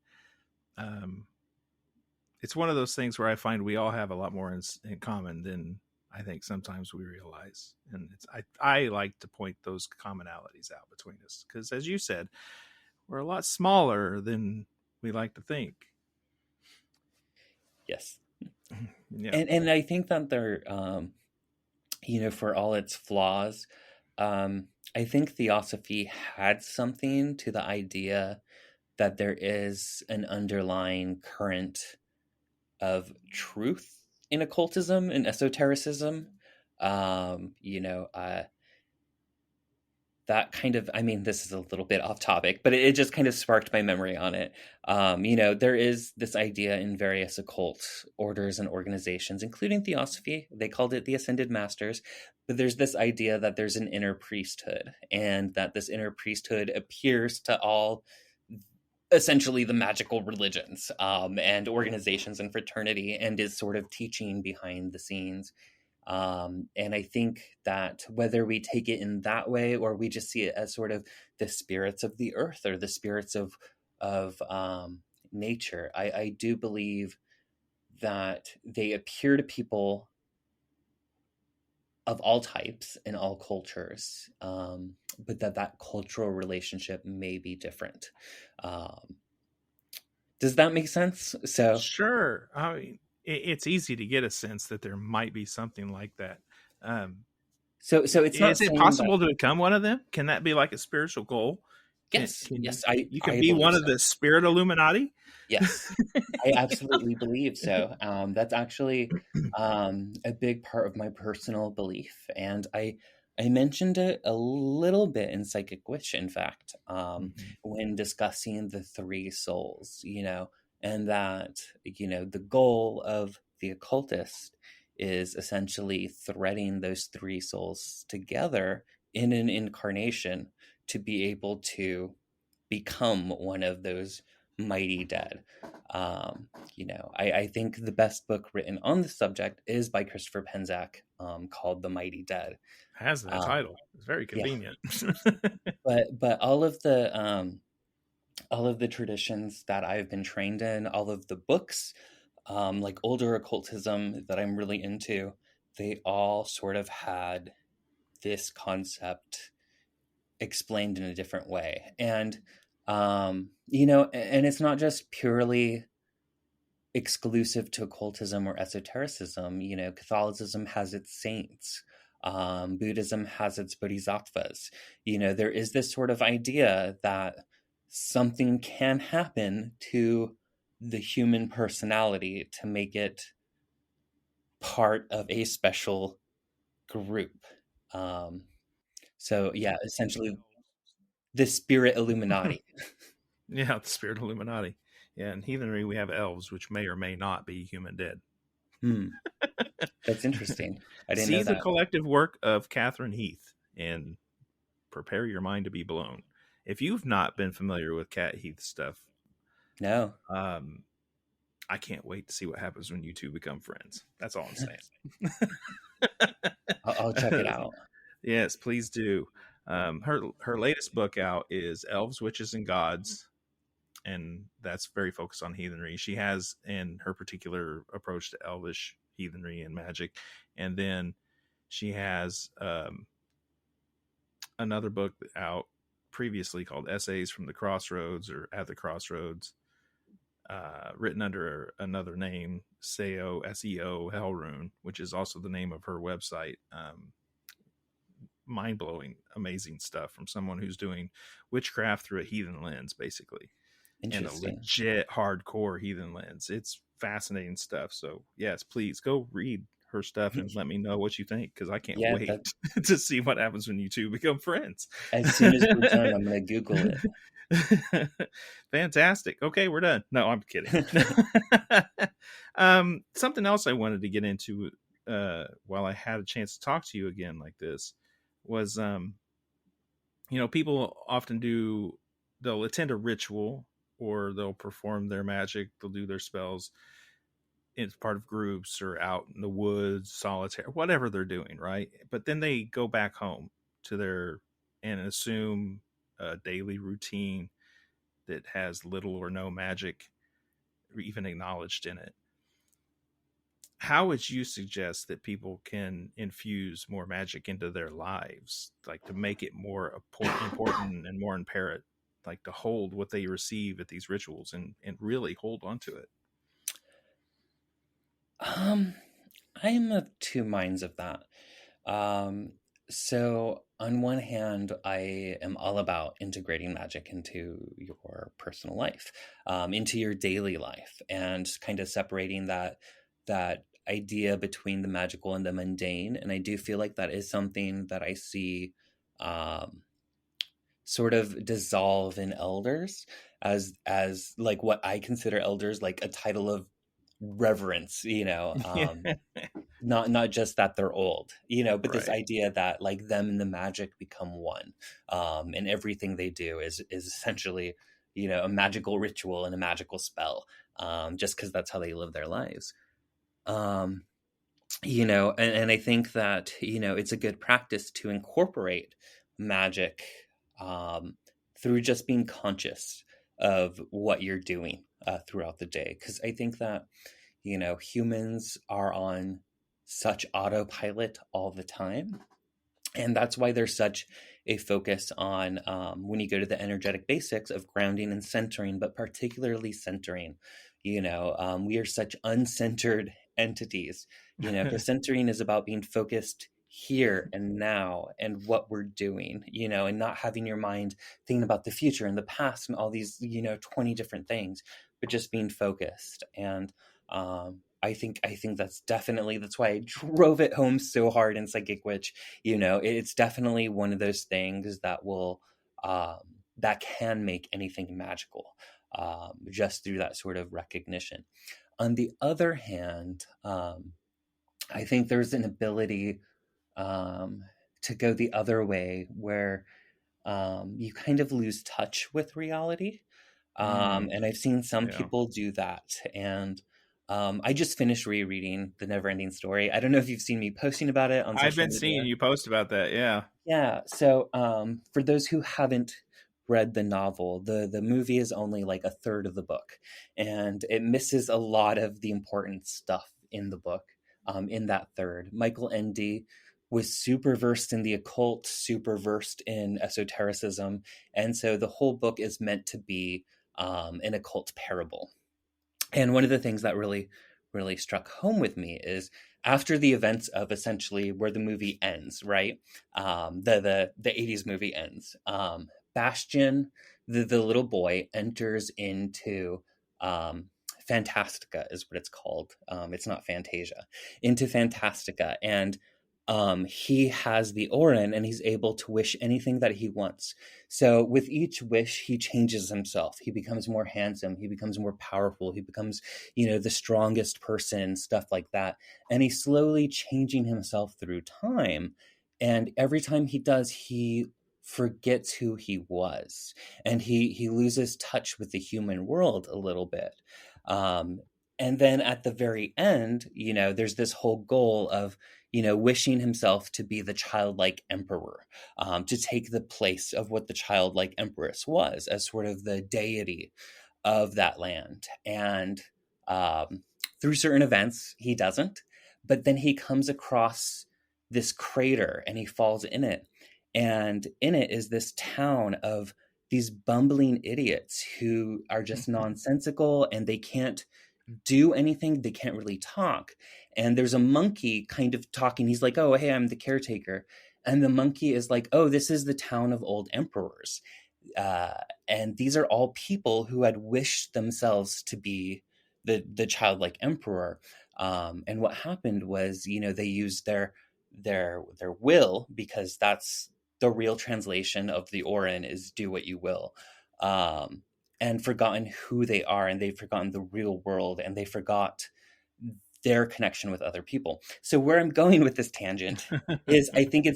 it's one of those things where I find we all have a lot more in common than I think sometimes we realize. And I like to point those commonalities out between us because, as you said, we're a lot smaller than we like to think. Yes. Yeah. And I think that they're, for all its flaws, I think Theosophy had something to the idea that there is an underlying current of truth in occultism and esotericism. That kind of, I mean, this is a little bit off topic, but it just kind of sparked my memory on it. There is this idea in various occult orders and organizations, including Theosophy. They called it the Ascended Masters. But there's this idea that there's an inner priesthood, and that this inner priesthood appears to all essentially the magical religions and organizations and fraternity, and is sort of teaching behind the scenes. And I think that whether we take it in that way or we just see it as sort of the spirits of the earth or the spirits of nature, I do believe that they appear to people of all types in all cultures, but that cultural relationship may be different. Does that make sense? So Sure. I mean, it's easy to get a sense that there might be something like that. So it's not. Is it possible to become one of them? Can that be like a spiritual goal? Yes, yes. You can be one of the spirit Illuminati. Yes, I absolutely believe so. That's actually a big part of my personal belief, and I mentioned it a little bit in Psychic Witch, in fact, when discussing the three souls, and that, the goal of the occultist is essentially threading those three souls together in an incarnation to be able to become one of those mighty dead. I think the best book written on the subject is by Christopher Penczak, called The Mighty Dead. Has that title. It's very convenient. Yeah. but all of the traditions that I've been trained in, all of the books, like older occultism that I'm really into, they all sort of had this concept explained in a different way. And and it's not just purely exclusive to occultism or esotericism. Catholicism has its saints. Buddhism has its bodhisattvas. There is this sort of idea that something can happen to the human personality to make it part of a special group. So yeah, essentially the spirit Illuminati. Yeah, the spirit Illuminati. Yeah, in heathenry we have elves, which may or may not be human dead. That's interesting. I didn't See know that. the collective work of Catherine Heath and prepare your mind to be blown. If you've not been familiar with Cat Heath stuff, No. I can't wait to see what happens when you two become friends. That's all I'm saying. I'll check it out. Yes, please do. Her latest book out is Elves, Witches, and Gods, and that's very focused on heathenry. She has in her particular approach to elvish heathenry and magic, and then she has another book out previously called Essays from the Crossroads or At the Crossroads, written under another name, SEO Hellrune, which is also the name of her website. Mind-blowing, amazing stuff from someone who's doing witchcraft through a heathen lens, basically, and a legit hardcore heathen lens. It's fascinating stuff. So yes, please go read her stuff and let me know what you think, because I can't wait to see what happens when you two become friends. As soon as we're done, I'm going to Google it. Fantastic. Okay, we're done. No, I'm kidding. Something else I wanted to get into while I had a chance to talk to you again like this was, people often they'll attend a ritual, or they'll perform their magic, they'll do their spells as part of groups or out in the woods, solitaire, whatever they're doing, right? But then they go back home and assume a daily routine that has little or no magic even acknowledged in it. How would you suggest that people can infuse more magic into their lives, like to make it more important and more imperative, like to hold what they receive at these rituals and really hold on to it? I am of two minds of that. So on one hand, I am all about integrating magic into your personal life, into your daily life, and kind of separating that idea between the magical and the mundane. And I do feel like that is something that I see sort of dissolve in elders as like what I consider elders, like a title of reverence, not just that they're old, but right. This idea that like them and the magic become one, and everything they do is essentially, a magical ritual and a magical spell, just because that's how they live their lives. And I think that, it's a good practice to incorporate magic through just being conscious of what you're doing throughout the day. Because I think that, humans are on such autopilot all the time. And that's why there's such a focus on when you go to the energetic basics of grounding and centering, but particularly centering. We are such uncentered entities. Because centering is about being focused here and now and what we're doing, and not having your mind thinking about the future and the past and all these, 20 different things, but just being focused. And I think that's why I drove it home so hard in Psychic Witch. It's definitely one of those things that will, that can make anything magical, just through that sort of recognition. On the other hand, I think there's an ability to go the other way where you kind of lose touch with reality. And I've seen some people do that. And I just finished rereading The Neverending Story. I don't know if you've seen me posting about it on social media. I've been seeing you post about that. Yeah. Yeah. So for those who haven't read the novel, the movie is only like a third of the book, and it misses a lot of the important stuff in the book in that third. Michael Ende was super versed in the occult, super versed in esotericism. And so the whole book is meant to be an occult parable. And one of the things that really, really struck home with me is after the events of essentially where the movie ends, right? The 80s movie ends. Bastian, the little boy, enters into Fantastica is what it's called. It's not Fantasia. Into Fantastica. And he has the Auryn, and he's able to wish anything that he wants. So with each wish, he changes himself. He becomes more handsome. He becomes more powerful. He becomes, the strongest person, stuff like that. And he's slowly changing himself through time. And every time he does, he forgets who he was, and he loses touch with the human world a little bit. Um, and then at the very end, there's this whole goal of, wishing himself to be the childlike emperor, to take the place of what the childlike empress was as sort of the deity of that land. And through certain events, he doesn't. But then he comes across this crater and he falls in it. And in it is this town of these bumbling idiots who are just nonsensical, and they can't do anything. They can't really talk. And there's a monkey kind of talking. He's like, oh, hey, I'm the caretaker. And the monkey is like, oh, this is the town of old emperors. Uh, and these are all people who had wished themselves to be the childlike emperor. And what happened was, they used their will, because that's the real translation of the Auryn is do what you will, and forgotten who they are, and they've forgotten the real world, and they forgot their connection with other people. So where I'm going with this tangent is I think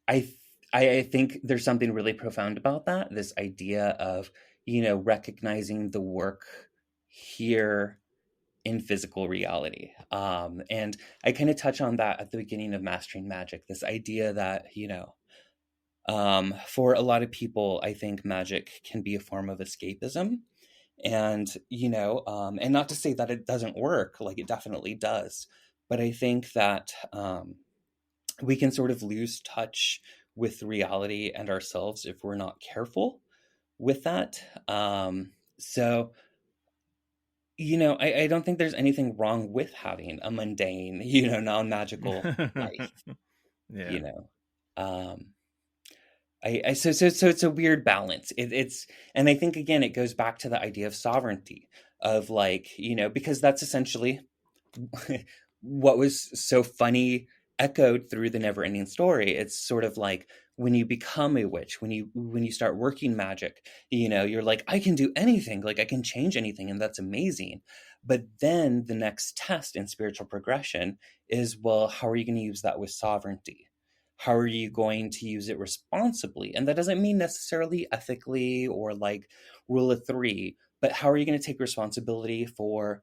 I think there's something really profound about that. This idea of, recognizing the work here in physical reality. And I kind of touch on that at the beginning of Mastering Magick, this idea that, for a lot of people, I think magic can be a form of escapism. And, and not to say that it doesn't work, like it definitely does. But I think that we can sort of lose touch with reality and ourselves if we're not careful with that. So, I don't think there's anything wrong with having a mundane, non-magical life, Yeah. Um, so it's a weird balance. And I think, again, it goes back to the idea of sovereignty, of like, because that's essentially what was so funny echoed through the never ending story. It's sort of like when you become a witch, when you start working magic, you're like, I can do anything, like I can change anything, and that's amazing. But then the next test in spiritual progression is, well, how are you going to use that with sovereignty? How are you going to use it responsibly? And that doesn't mean necessarily ethically or like rule of three, but how are you going to take responsibility for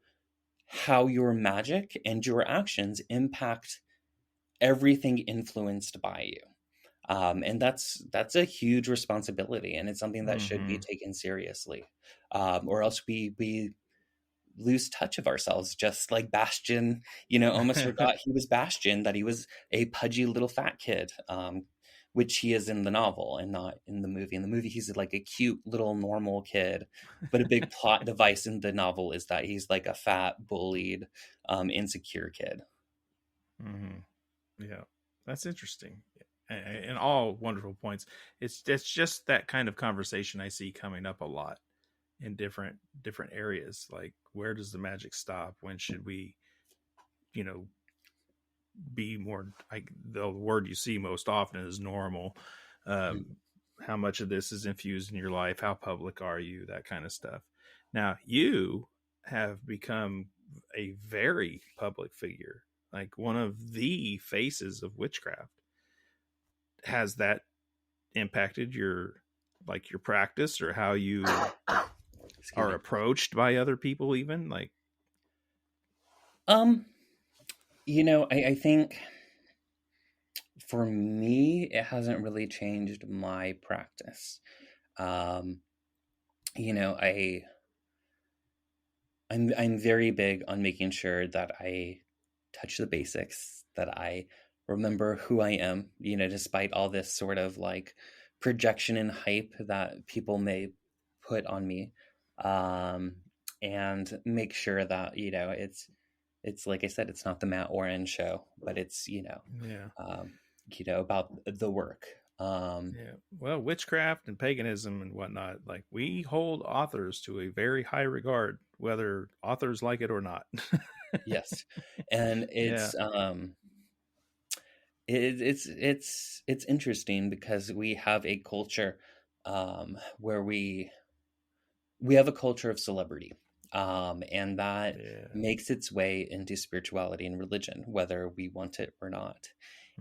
how your magic and your actions impact everything influenced by you? And that's a huge responsibility, and it's something that should be taken seriously, or else we lose touch of ourselves, just like Bastion, almost forgot he was Bastion, that he was a pudgy little fat kid, which he is in the novel and not in the movie. In the movie, he's like a cute little normal kid, but a big plot device in the novel is that he's like a fat, bullied, insecure kid. Yeah, that's interesting. And all wonderful points. It's just that kind of conversation I see coming up a lot in different areas. Like, where does the magic stop? When should we, be more, like the word you see most often is normal. How much of this is infused in your life? How public are you? That kind of stuff. Now, you have become a very public figure, like one of the faces of witchcraft. Has that impacted your practice, or how you are approached by other people, even like? I think for me, it hasn't really changed my practice. I'm very big on making sure that I touch the basics, that I remember who I am, despite all this sort of like projection and hype that people may put on me, and make sure that, it's like I said, it's not the Mat Auryn show, but it's, about the work. Well, witchcraft and paganism and whatnot, like, we hold authors to a very high regard, whether authors like it or not. Yes. And it's it's interesting because we have a culture where we have a culture of celebrity. And that Yeah. makes its way into spirituality and religion, whether we want it or not.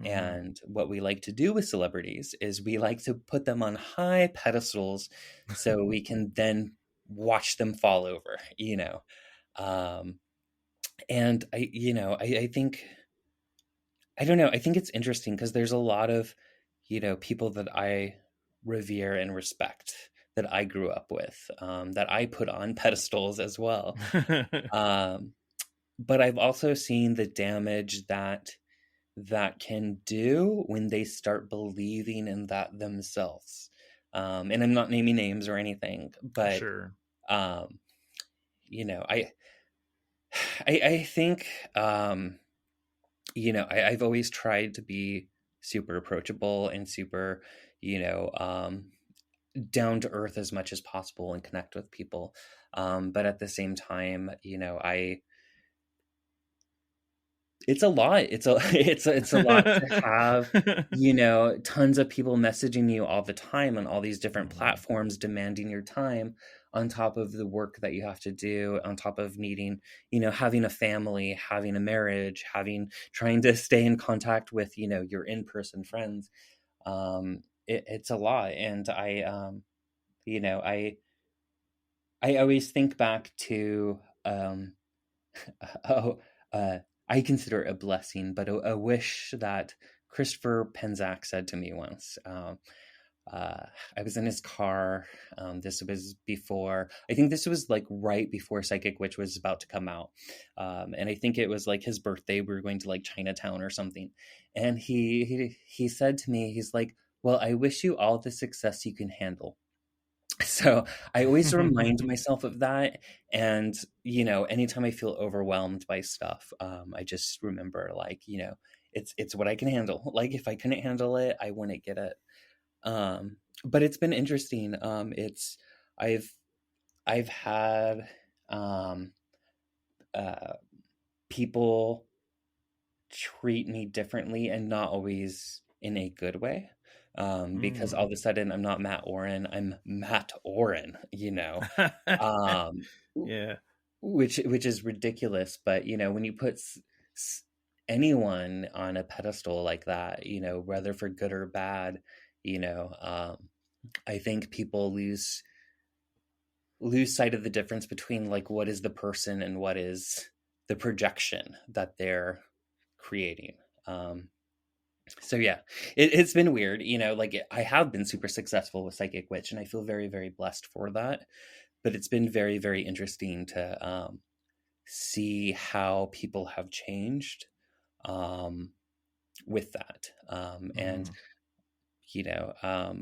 And what we like to do with celebrities is we like to put them on high pedestals so we can then watch them fall over, you know. And I think, I don't know, I think it's interesting because there's a lot of, people that I revere and respect that I grew up with, that I put on pedestals as well. But I've also seen the damage that can do when they start believing in that themselves. And I'm not naming names or anything, but Sure. I think, I've always tried to be super approachable and super, down to earth as much as possible and connect with people. But at the same time, it's a lot. It's a lot to have, tons of people messaging you all the time on all these different platforms demanding your time, on top of the work that you have to do, on top of needing, having a family, having a marriage, trying to stay in contact with, your in-person friends. It's a lot. And I always think back to, oh, I consider it a blessing, but a wish that Christopher Penczak said to me once. I was in his car. This was I think this was like right before Psychic Witch was about to come out. And I think it was like his birthday. We were going to like Chinatown or something. And he said to me, he's like, well, I wish you all the success you can handle. So I always remind myself of that. And, anytime I feel overwhelmed by stuff, I just remember like, it's what I can handle. Like if I couldn't handle it, I wouldn't get it. But it's been interesting. I've had, people treat me differently and not always in a good way. Because all of a sudden I'm not Mat Auryn, I'm Mat Auryn, Yeah. which is ridiculous. But, when you put anyone on a pedestal like that, whether for good or bad, I think people lose sight of the difference between like what is the person and what is the projection that they're creating. So yeah, it's been weird, I have been super successful with Psychic Witch and I feel very, very blessed for that. But it's been very, very interesting to see how people have changed with that. And,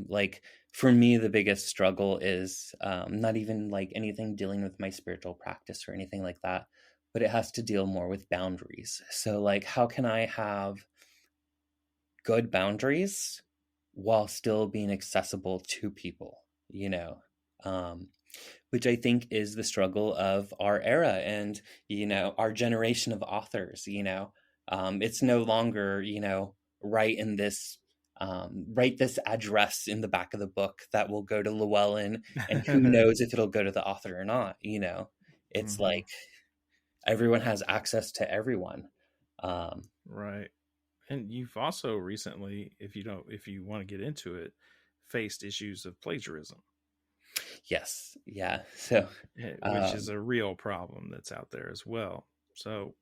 like for me, the biggest struggle is not even like anything dealing with my spiritual practice or anything like that, but it has to deal more with boundaries. So like, how can I have good boundaries while still being accessible to people, which I think is the struggle of our era and, our generation of authors, it's no longer, write this address in the back of the book that will go to Llewellyn and who knows if it'll go to the author or not, it's like everyone has access to everyone. Right. And you've also recently, if you want to get into it, faced issues of plagiarism. Yes. Yeah. So, which is a real problem that's out there as well. So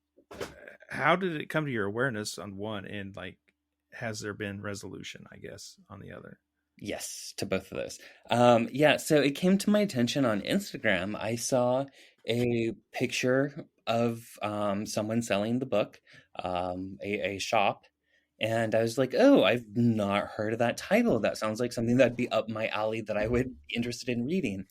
how did it come to your awareness on one, and like, has there been resolution, I guess, on the other? Yes, to both of those. So it came to my attention on Instagram. I saw a picture of someone selling the book, a shop. And I was like, oh, I've not heard of that title. That sounds like something that'd be up my alley that I would be interested in reading.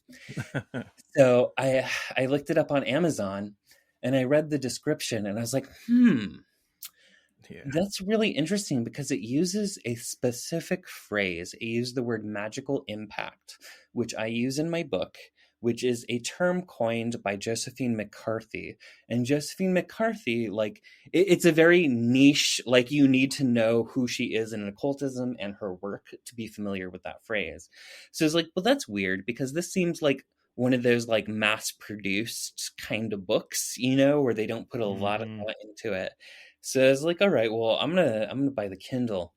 So I looked it up on Amazon and I read the description and I was like, yeah, that's really interesting because it uses a specific phrase. It used the word magical impact, which I use in my book, which is a term coined by Josephine McCarthy. And Josephine McCarthy, like, it's a very niche, like, you need to know who she is in occultism and her work to be familiar with that phrase. So it's like, well, that's weird because this seems like one of those like mass produced kind of books, you know, where they don't put a lot of Mm-hmm. thought into it. So I was like, all right, well, I'm gonna buy the Kindle.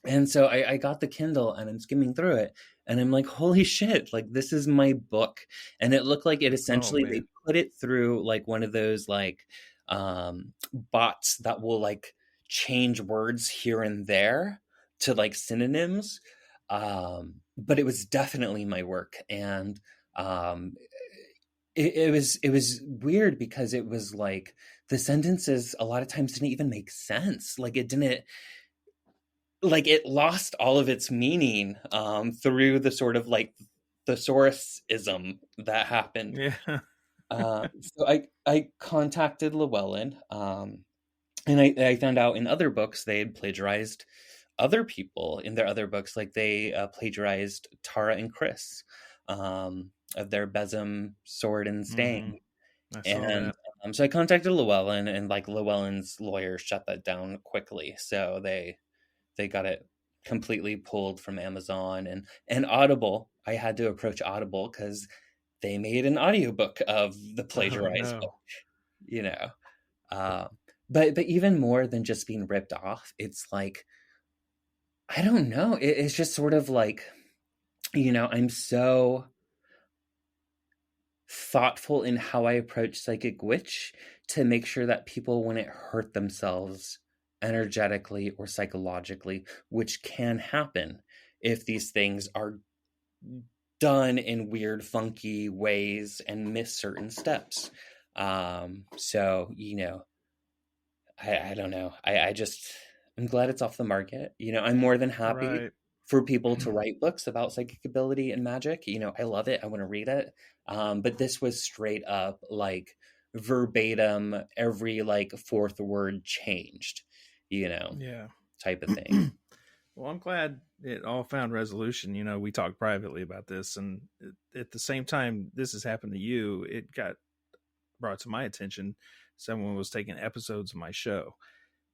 And so I got the Kindle and I'm skimming through it and I'm like, holy shit, like this is my book. And it looked like it Oh essentially, they man. put it through like one of those like bots that will like change words here and there to like synonyms. But it was definitely my work. And um, it was weird because it was like the sentences a lot of times didn't even make sense. Like it didn't, like it lost all of its meaning through the sort of like thesaurusinm that happened. Yeah. So I contacted Llewellyn, and I found out in other books they had plagiarized other people in their other books, like they plagiarized Tara and Chris of their besom, sword, and Mm-hmm. stang. I saw And that. so I contacted Llewellyn, and like Llewellyn's lawyer shut that down quickly. So they got it completely pulled from Amazon and Audible. I had to approach Audible because they made an audiobook of the Oh plagiarized book, no. you know. Uh, but even more than just being ripped off, it's like, I don't know. It's just sort of like, you know, I'm so thoughtful in how I approach Psychic Witch to make sure that people wouldn't hurt themselves energetically or psychologically, which can happen if these things are done in weird, funky ways and miss certain steps. So, you know, I don't know. I just, I'm glad it's off the market. You know, I'm more than happy Right. for people to write books about psychic ability and magic. You know, I love it. I want to read it. But this was straight up like verbatim, every like fourth word changed, you know, Yeah. type of thing. Well, I'm glad it all found resolution. You know, we talked privately about this, and at the same time this has happened to you, it got brought to my attention. Someone was taking episodes of my show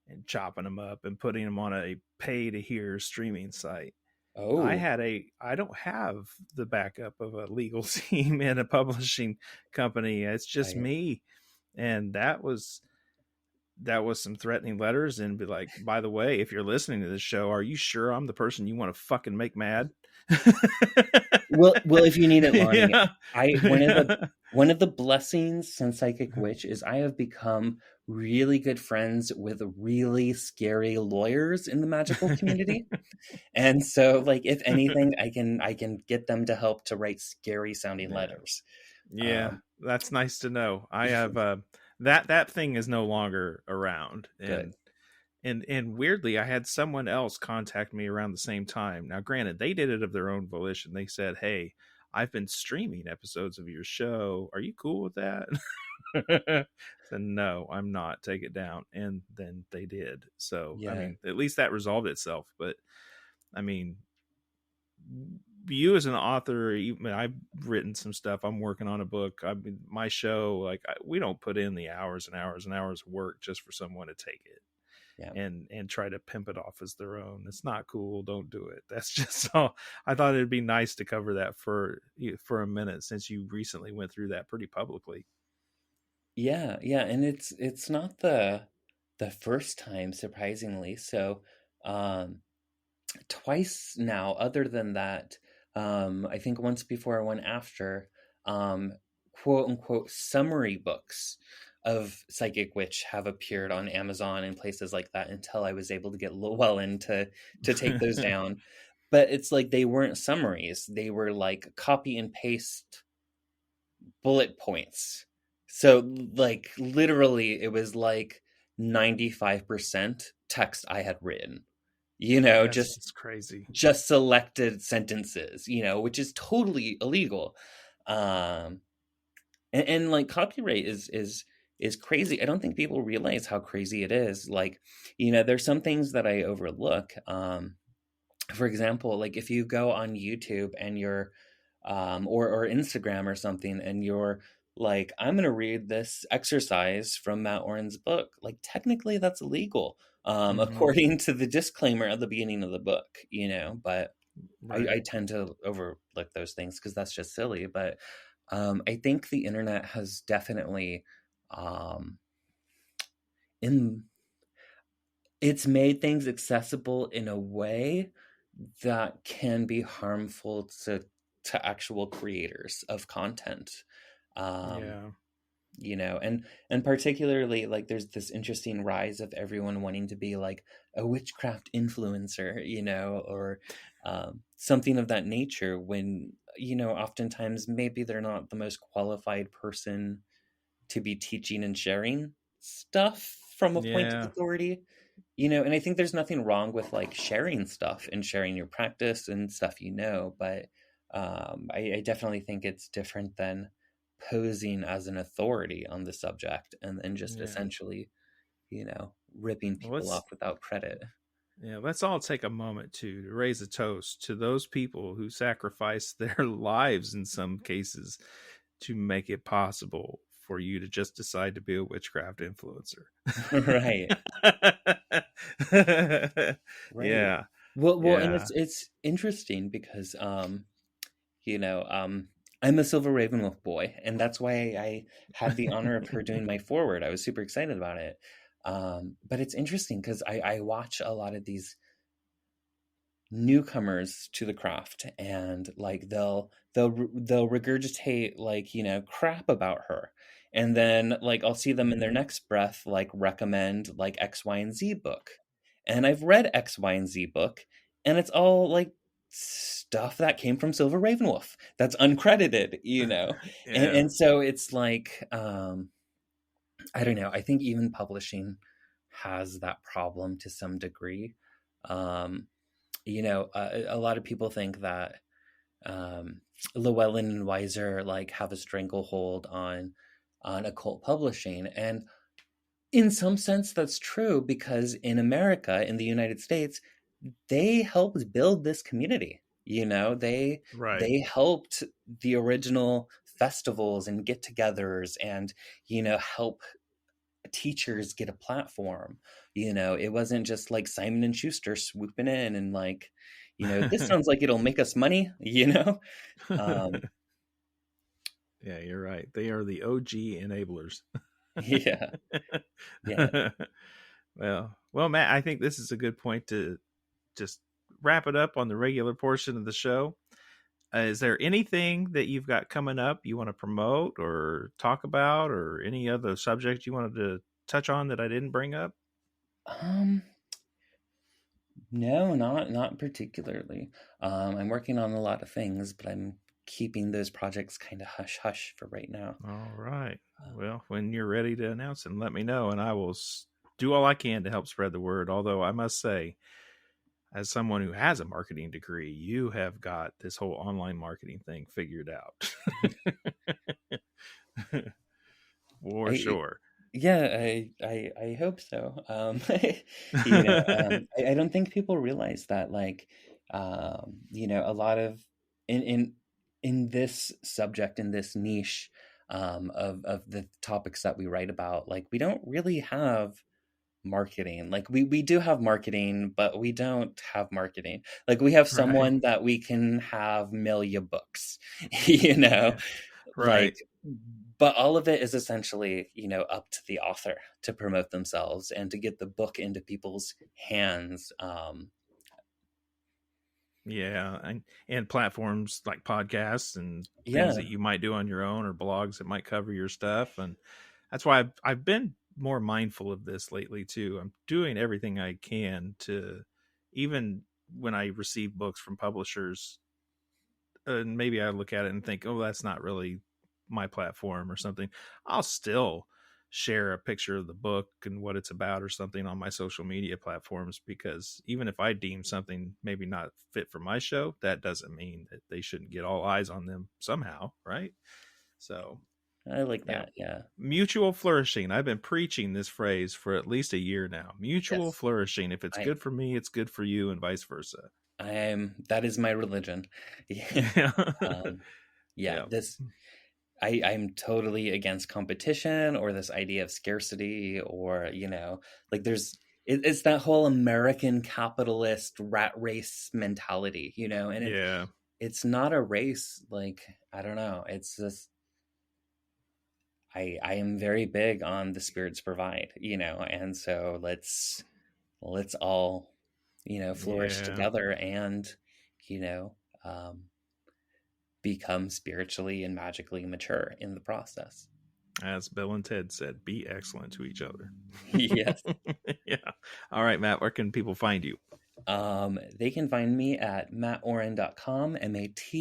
and chopping them up and putting them on a pay to hear streaming site. Oh, I don't have the backup of a legal team and a publishing company. It's just right. me. And that was some threatening letters, and be like, by the way, if you're listening to this show, are you sure I'm the person you want to fucking make mad? Well, if you need it, Lonnie, Yeah. I Yeah. one of the blessings since Psychic Witch is I have become really good friends with really scary lawyers in the magical community. And so like if anything, I can get them to help to write scary sounding Yeah. letters. Yeah, Um that's nice to know. I have that thing is no longer around, Good. and weirdly, I had someone else contact me around the same time. Now, granted, they did it of their own volition. They said, "Hey, I've been streaming episodes of your show. Are you cool with that?" I said, "No, I'm not. Take it down." And then they did. So, I Yeah. mean, at least that resolved itself. But I mean, you as an author, even I've written some stuff. I'm working on a book. I mean, my show, like we don't put in the hours and hours and hours of work just for someone to take it Yeah. and try to pimp it off as their own. It's not cool. Don't do it. That's just all. I thought it'd be nice to cover that for a minute, since you recently went through that pretty publicly. Yeah, yeah, and it's not the first time, surprisingly. So, um twice now, other than that, I think once before and one after, um, quote unquote summary books of Psychic Witch have appeared on Amazon and places like that until I was able to get Llewellyn to take those down. But it's like they weren't summaries; they were like copy and paste bullet points. So like literally, it was like 95% text I had written. You know, That's just crazy. just selected sentences, you know, which is totally illegal. Um, and like copyright is crazy. I don't think people realize how crazy it is. Like, you know, there's some things that I overlook. For example, like if you go on YouTube and you're or Instagram or something, and you're like, I'm gonna read this exercise from Matt Auryn's book. Like technically that's illegal, Mm-hmm. according to the disclaimer at the beginning of the book, you know, but I Right. tend to overlook those things because that's just silly. But I think the internet has definitely, um, in it's made things accessible in a way that can be harmful to actual creators of content. Um, Yeah. and particularly, like, there's this interesting rise of everyone wanting to be like a witchcraft influencer, or something of that nature, when oftentimes maybe they're not the most qualified person to be teaching and sharing stuff from a point of Yeah. authority. And I think there's nothing wrong with like sharing stuff and sharing your practice and stuff, but I definitely think it's different than posing as an authority on the subject and then just Yeah. essentially, ripping Well, people off without credit. let's all take a moment to raise a toast to those people who sacrificed their lives in some cases to make it possible for you to just decide to be a witchcraft influencer. Right. Right. Yeah. Well, and Yeah. it's interesting because I'm a Silver Ravenwolf boy, and that's why I had the honor of her doing my forward. I was super excited about it. But it's interesting because I watch a lot of these newcomers to the craft, and like they'll regurgitate like crap about her, and then like I'll see them in their next breath like recommend like X, Y, and Z book, and I've read X, Y, and Z book, and it's all like stuff that came from Silver Ravenwolf that's uncredited, and Yeah. so it's like I don't know. I think even publishing has that problem to some degree. um a lot of people think that Llewellyn and Weiser like have a stranglehold on occult publishing, and in some sense that's true, because in America, in the United States, they helped build this community. Right. They helped the original festivals and get-togethers, and help teachers get a platform. It wasn't just like Simon and Schuster swooping in and like, this sounds like it'll make us money. um Yeah, you're right. They are the OG enablers. yeah, yeah. Well, Matt, I think this is a good point to just wrap it up on the regular portion of the show. Is there anything that you've got coming up you want to promote or talk about, or any other subject you wanted to touch on that I didn't bring up? um no, not particularly. I'm working on a lot of things, but I'm keeping those projects kind of hush hush for right now. All right. um, Well, when you're ready to announce it, let me know, and I will do all I can to help spread the word. Although I must say, as someone who has a marketing degree, you have got this whole online marketing thing figured out. For I sure. Yeah, I hope so. I don't think people realize that, like, a lot of in this subject, in this niche, of the topics that we write about, like, we don't really have marketing. Like, we do have marketing, but we don't have marketing. Like, we have Right. someone that we can have mail you books, you know, Yeah. like, Right. but all of it is essentially up to the author to promote themselves and to get the book into people's hands. Yeah, and platforms like podcasts and things Yeah. that you might do on your own, or blogs that might cover your stuff, and that's why I've been more mindful of this lately too. I'm doing everything I can to, even when I receive books from publishers, and maybe I look at it and think, oh, that's not really my platform or something, I'll still share a picture of the book and what it's about or something on my social media platforms, because even if I deem something maybe not fit for my show, that doesn't mean that they shouldn't get all eyes on them somehow, right? So, I like yeah. that. Yeah. Mutual flourishing. I've been preaching this phrase for at least a year now. Mutual Yes. flourishing. If it's I good for me, it's good for you, and vice versa. I am. That is my religion. Yeah. Yeah. um, yeah. Yeah. I'm totally against competition or this idea of scarcity, or like it's that whole American capitalist rat race mentality, and Yeah. it's not a race. Like, I don't know, it's just I am very big on the spirits provide, and so let's all, flourish Yeah. together and, you know, um, become spiritually and magically mature in the process. As Bill and Ted said, be excellent to each other. Yes. Yeah. All right, Matt, where can people find you? They can find me at matauryn.com, MATAURYN.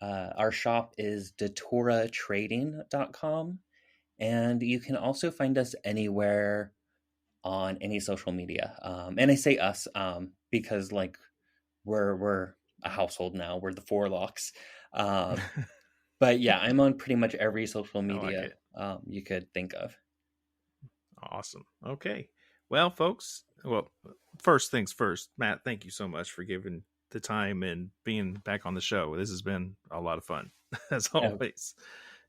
Our shop is datoratrading.com, and you can also find us anywhere on any social media. And I say us because like we're a household now. We're the Four Locks. But yeah, I'm on pretty much every social media you could think of. Awesome. Okay. Well, folks, first things first, Matt, thank you so much for giving the time and being back on the show. This has been a lot of fun, as always.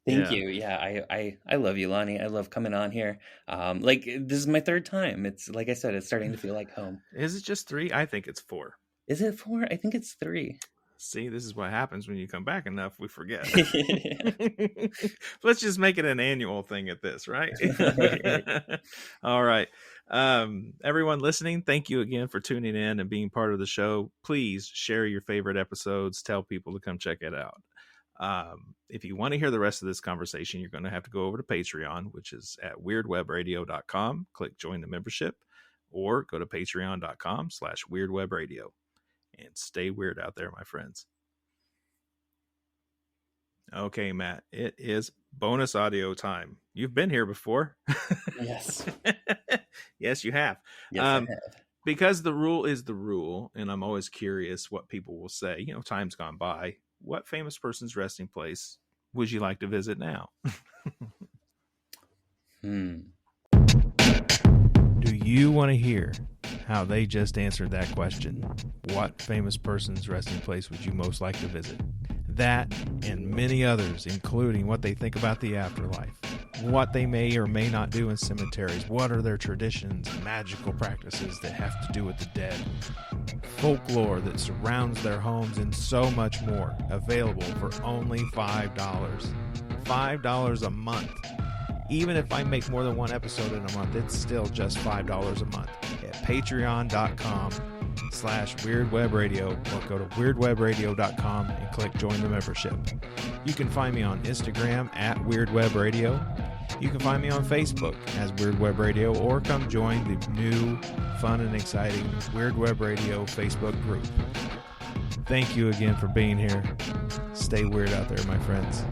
Thank you. Yeah, I love you, Lonnie. I love coming on here. Like, this is my third time. It's like I said, it's starting to feel like home. Is it just 3? I think it's 4. Is it 4? I think it's 3. See, this is what happens when you come back enough. We forget. Let's just make it an annual thing at this, right? All right. Everyone listening, thank you again for tuning in and being part of the show. Please share your favorite episodes. Tell people to come check it out. If you want to hear the rest of this conversation, you're going to have to go over to Patreon, which is at weirdwebradio.com. Click join the membership, or go to patreon.com/weirdwebradio. And stay weird out there, my friends. Okay, Matt, it is bonus audio time. You've been here before. Yes. Yes, you have. Yes, I have. Because the rule is the rule, and I'm always curious what people will say. Time's gone by. What famous person's resting place would you like to visit now? Do you want to hear how they just answered that question? What famous person's resting place would you most like to visit? That and many others, including what they think about the afterlife, what they may or may not do in cemeteries, what are their traditions and magical practices that have to do with the dead, folklore that surrounds their homes, and so much more, available for only $5. $5 a month. Even if I make more than one episode in a month, it's still just $5 a month at patreon.com/weirdwebradio, or go to weirdwebradio.com and click join the membership. You can find me on Instagram at weirdwebradio. You can find me on Facebook as Weird Web Radio, or come join the new, fun and exciting Weird Web Radio Facebook group. Thank you again for being here. Stay weird out there, my friends.